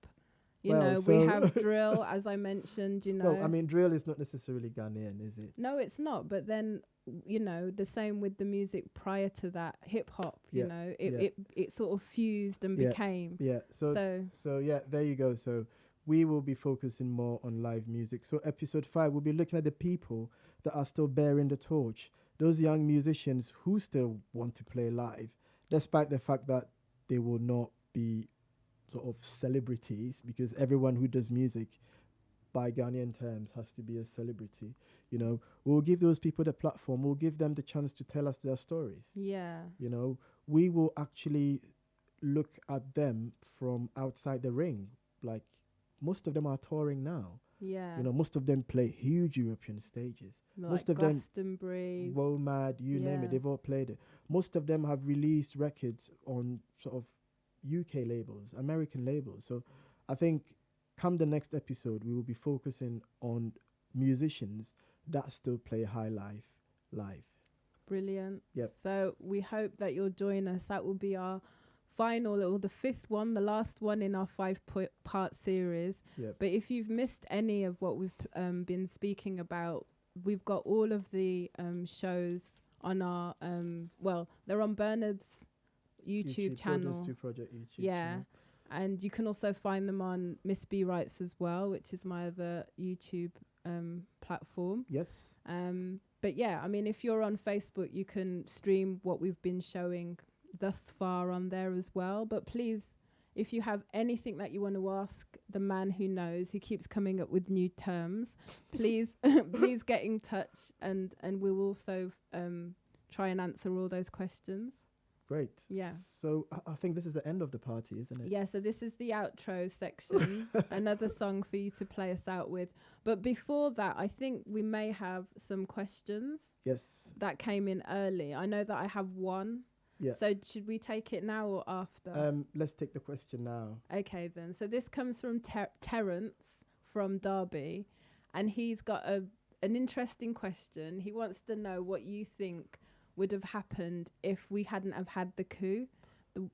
You Well, know, so we have drill, as I mentioned, you know. Well, I mean, drill is not necessarily Ghanaian, is it? No, it's not. But then, you know, the same with the music prior to that, hip hop. You Yeah, know, yeah. it sort of fused and Yeah, became. Yeah. So yeah, there you go. So we will be focusing more on live music. So episode 5, we'll be looking at the people that are still bearing the torch. Those young musicians who still want to play live, despite the fact that they will not be sort of celebrities, because everyone who does music by Ghanaian terms has to be a celebrity. You know, we'll give those people the platform. We'll give them the chance to tell us their stories. Yeah. You know, we will actually look at them from outside the ring. Like, most of them are touring now. Yeah. You know, most of them play huge European stages. Like most of them, Glastonbury. Womad, you name it, they've all played it. Most of them have released records on sort of UK labels, American labels. So I think come the next episode, we will be focusing on musicians that still play Highlife live. Brilliant. Yep. So we hope that you'll join us. That will be our final, or the 5th one, the last one in our 5-part series. Yep. But if you've missed any of what we've been speaking about, we've got all of the shows on our, they're on Bernard's YouTube channel. GoldenStool project YouTube Yeah. channel. And you can also find them on Miss B Writes as well, which is my other YouTube platform. Yes. But yeah, I mean, if you're on Facebook, you can stream what we've been showing thus far on there as well. But please, if you have anything that you want to ask the man who knows, who keeps coming up with new terms, please please get in touch, and we will also try and answer all those questions. Great. Yeah. So I think this is the end of the party, isn't it? Yeah, so this is the outro section, another song for you to play us out with. But before that, I think we may have some questions Yes. that came in early. I know that I have one. Yeah. So should we take it now or after? Let's take the question now. Okay, then. So this comes from Terence from Derby, and he's got an interesting question. He wants to know what you think would have happened if we hadn't have had the coup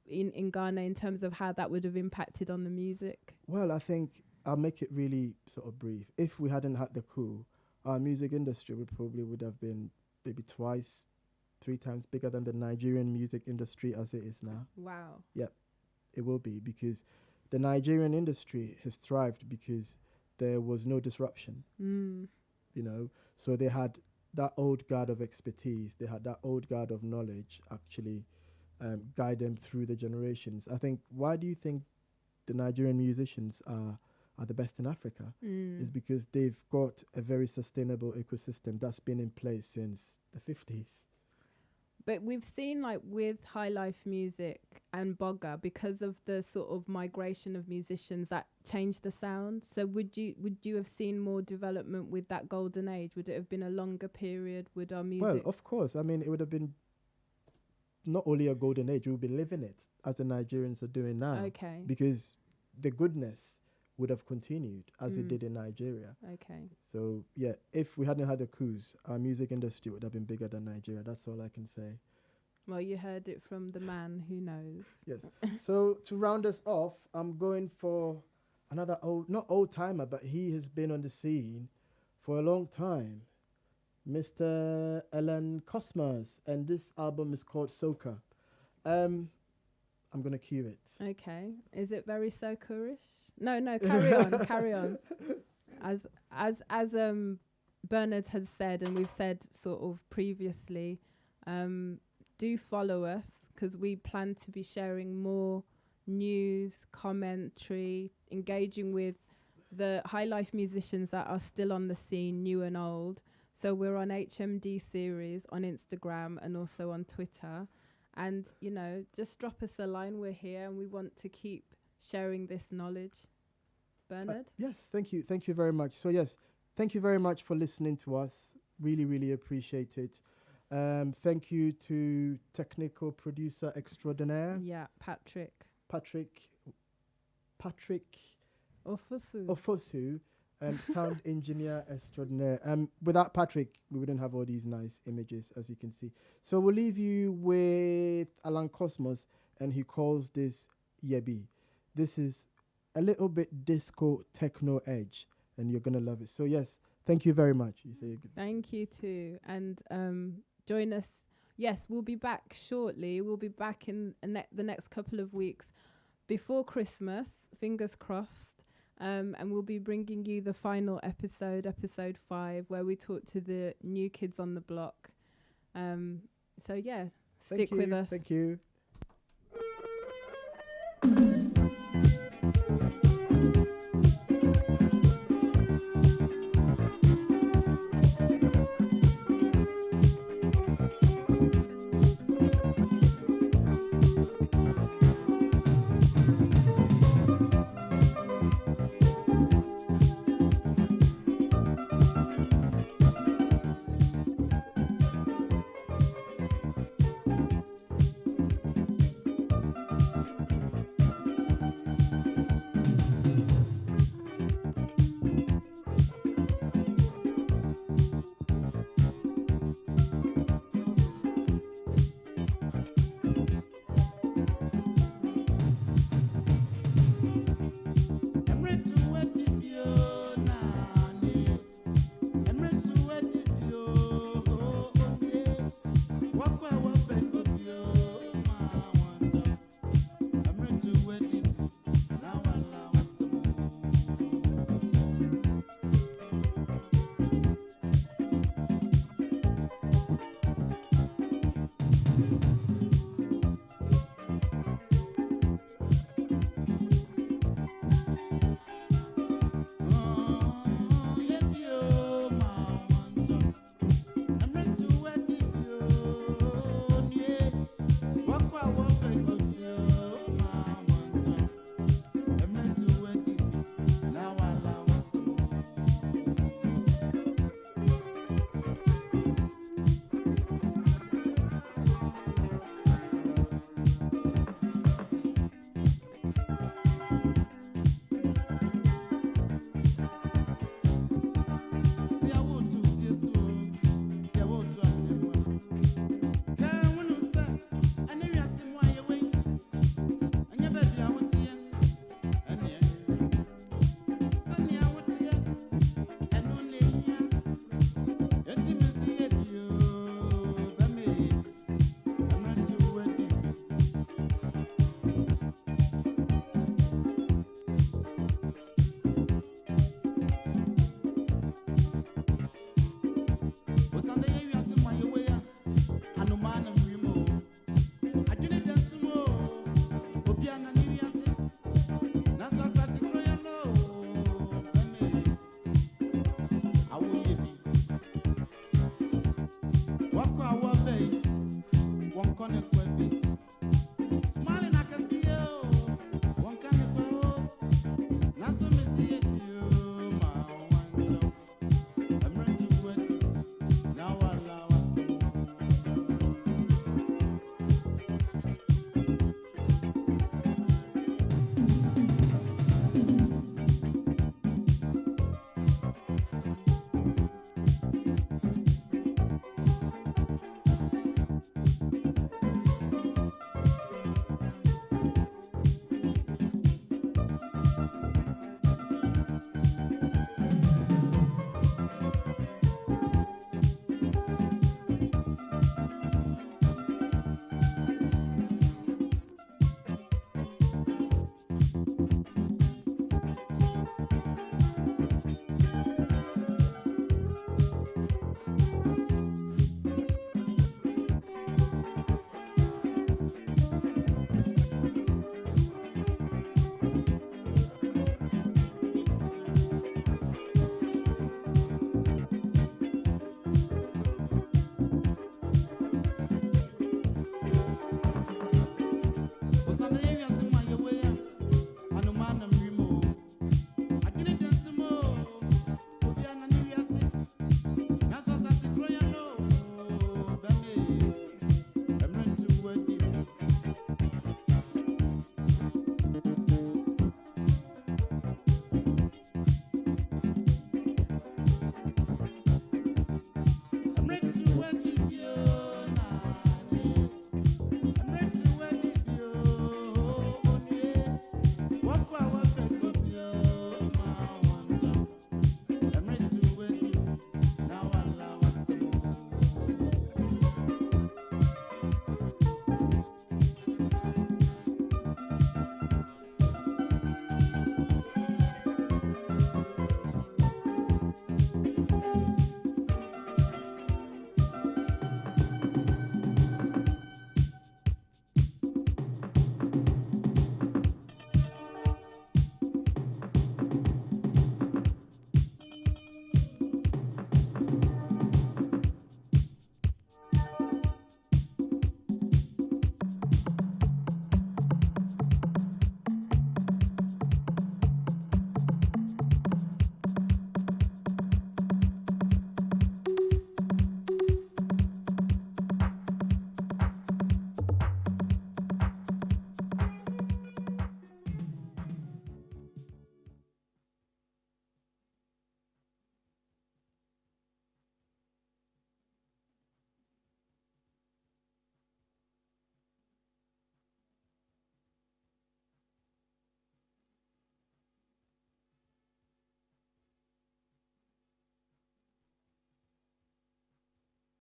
in Ghana, in terms of how that would have impacted on the music. Well, I think I'll make it really sort of brief. If we hadn't had the coup, our music industry would have been maybe 2, 3 times bigger than the Nigerian music industry as it is now. Wow. Yep, it will be, because the Nigerian industry has thrived because there was no disruption. You know, so they had that old guard of expertise, they had that old guard of knowledge actually guide them through the generations. I think, why do you think the Nigerian musicians are the best in Africa? Is because they've got a very sustainable ecosystem that's been in place since the 50s. But we've seen, like, with Highlife Music and Borga, because of the sort of migration of musicians, that changed the sound. So would you have seen more development with that golden age? Would it have been a longer period? Would our music... Well, of course. I mean, it would have been not only a golden age, we would be living it as the Nigerians are doing now. Okay. Because the goodness would have continued as it did in Nigeria. Okay. So, yeah, if we hadn't had the coups, our music industry would have been bigger than Nigeria. That's all I can say. Well, you heard it from the man who knows. Yes. So, to round us off, I'm going for another not old timer, but he has been on the scene for a long time. Mr. Alan Cosmas. And this album is called Soca. I'm going to cue it. Okay. Is it very soca-ish? No, carry on, carry on. As Bernard has said, and we've said sort of previously, do follow us, because we plan to be sharing more news, commentary, engaging with the Highlife musicians that are still on the scene, new and old. So we're on HMDSeries on Instagram and also on Twitter. And, you know, just drop us a line. We're here and we want to keep sharing this knowledge. Bernard? Yes, thank you. Thank you very much. So, yes, thank you very much for listening to us. Really, really appreciate it. Thank you to technical producer extraordinaire. Yeah, Patrick Ofosu. Sound engineer extraordinaire. Without Patrick, we wouldn't have all these nice images, as you can see. So we'll leave you with Alan Cosmos, and he calls this Yebi. This is a little bit disco techno edge, and you're gonna love it. So yes, thank you very much. You say good. Thank you too, and join us. Yes, we'll be back shortly. We'll be back in the next couple of weeks before Christmas. Fingers crossed. And we'll be bringing you the final episode 5, where we talk to the new kids on the block. So yeah, stick with us. Thank you. Connect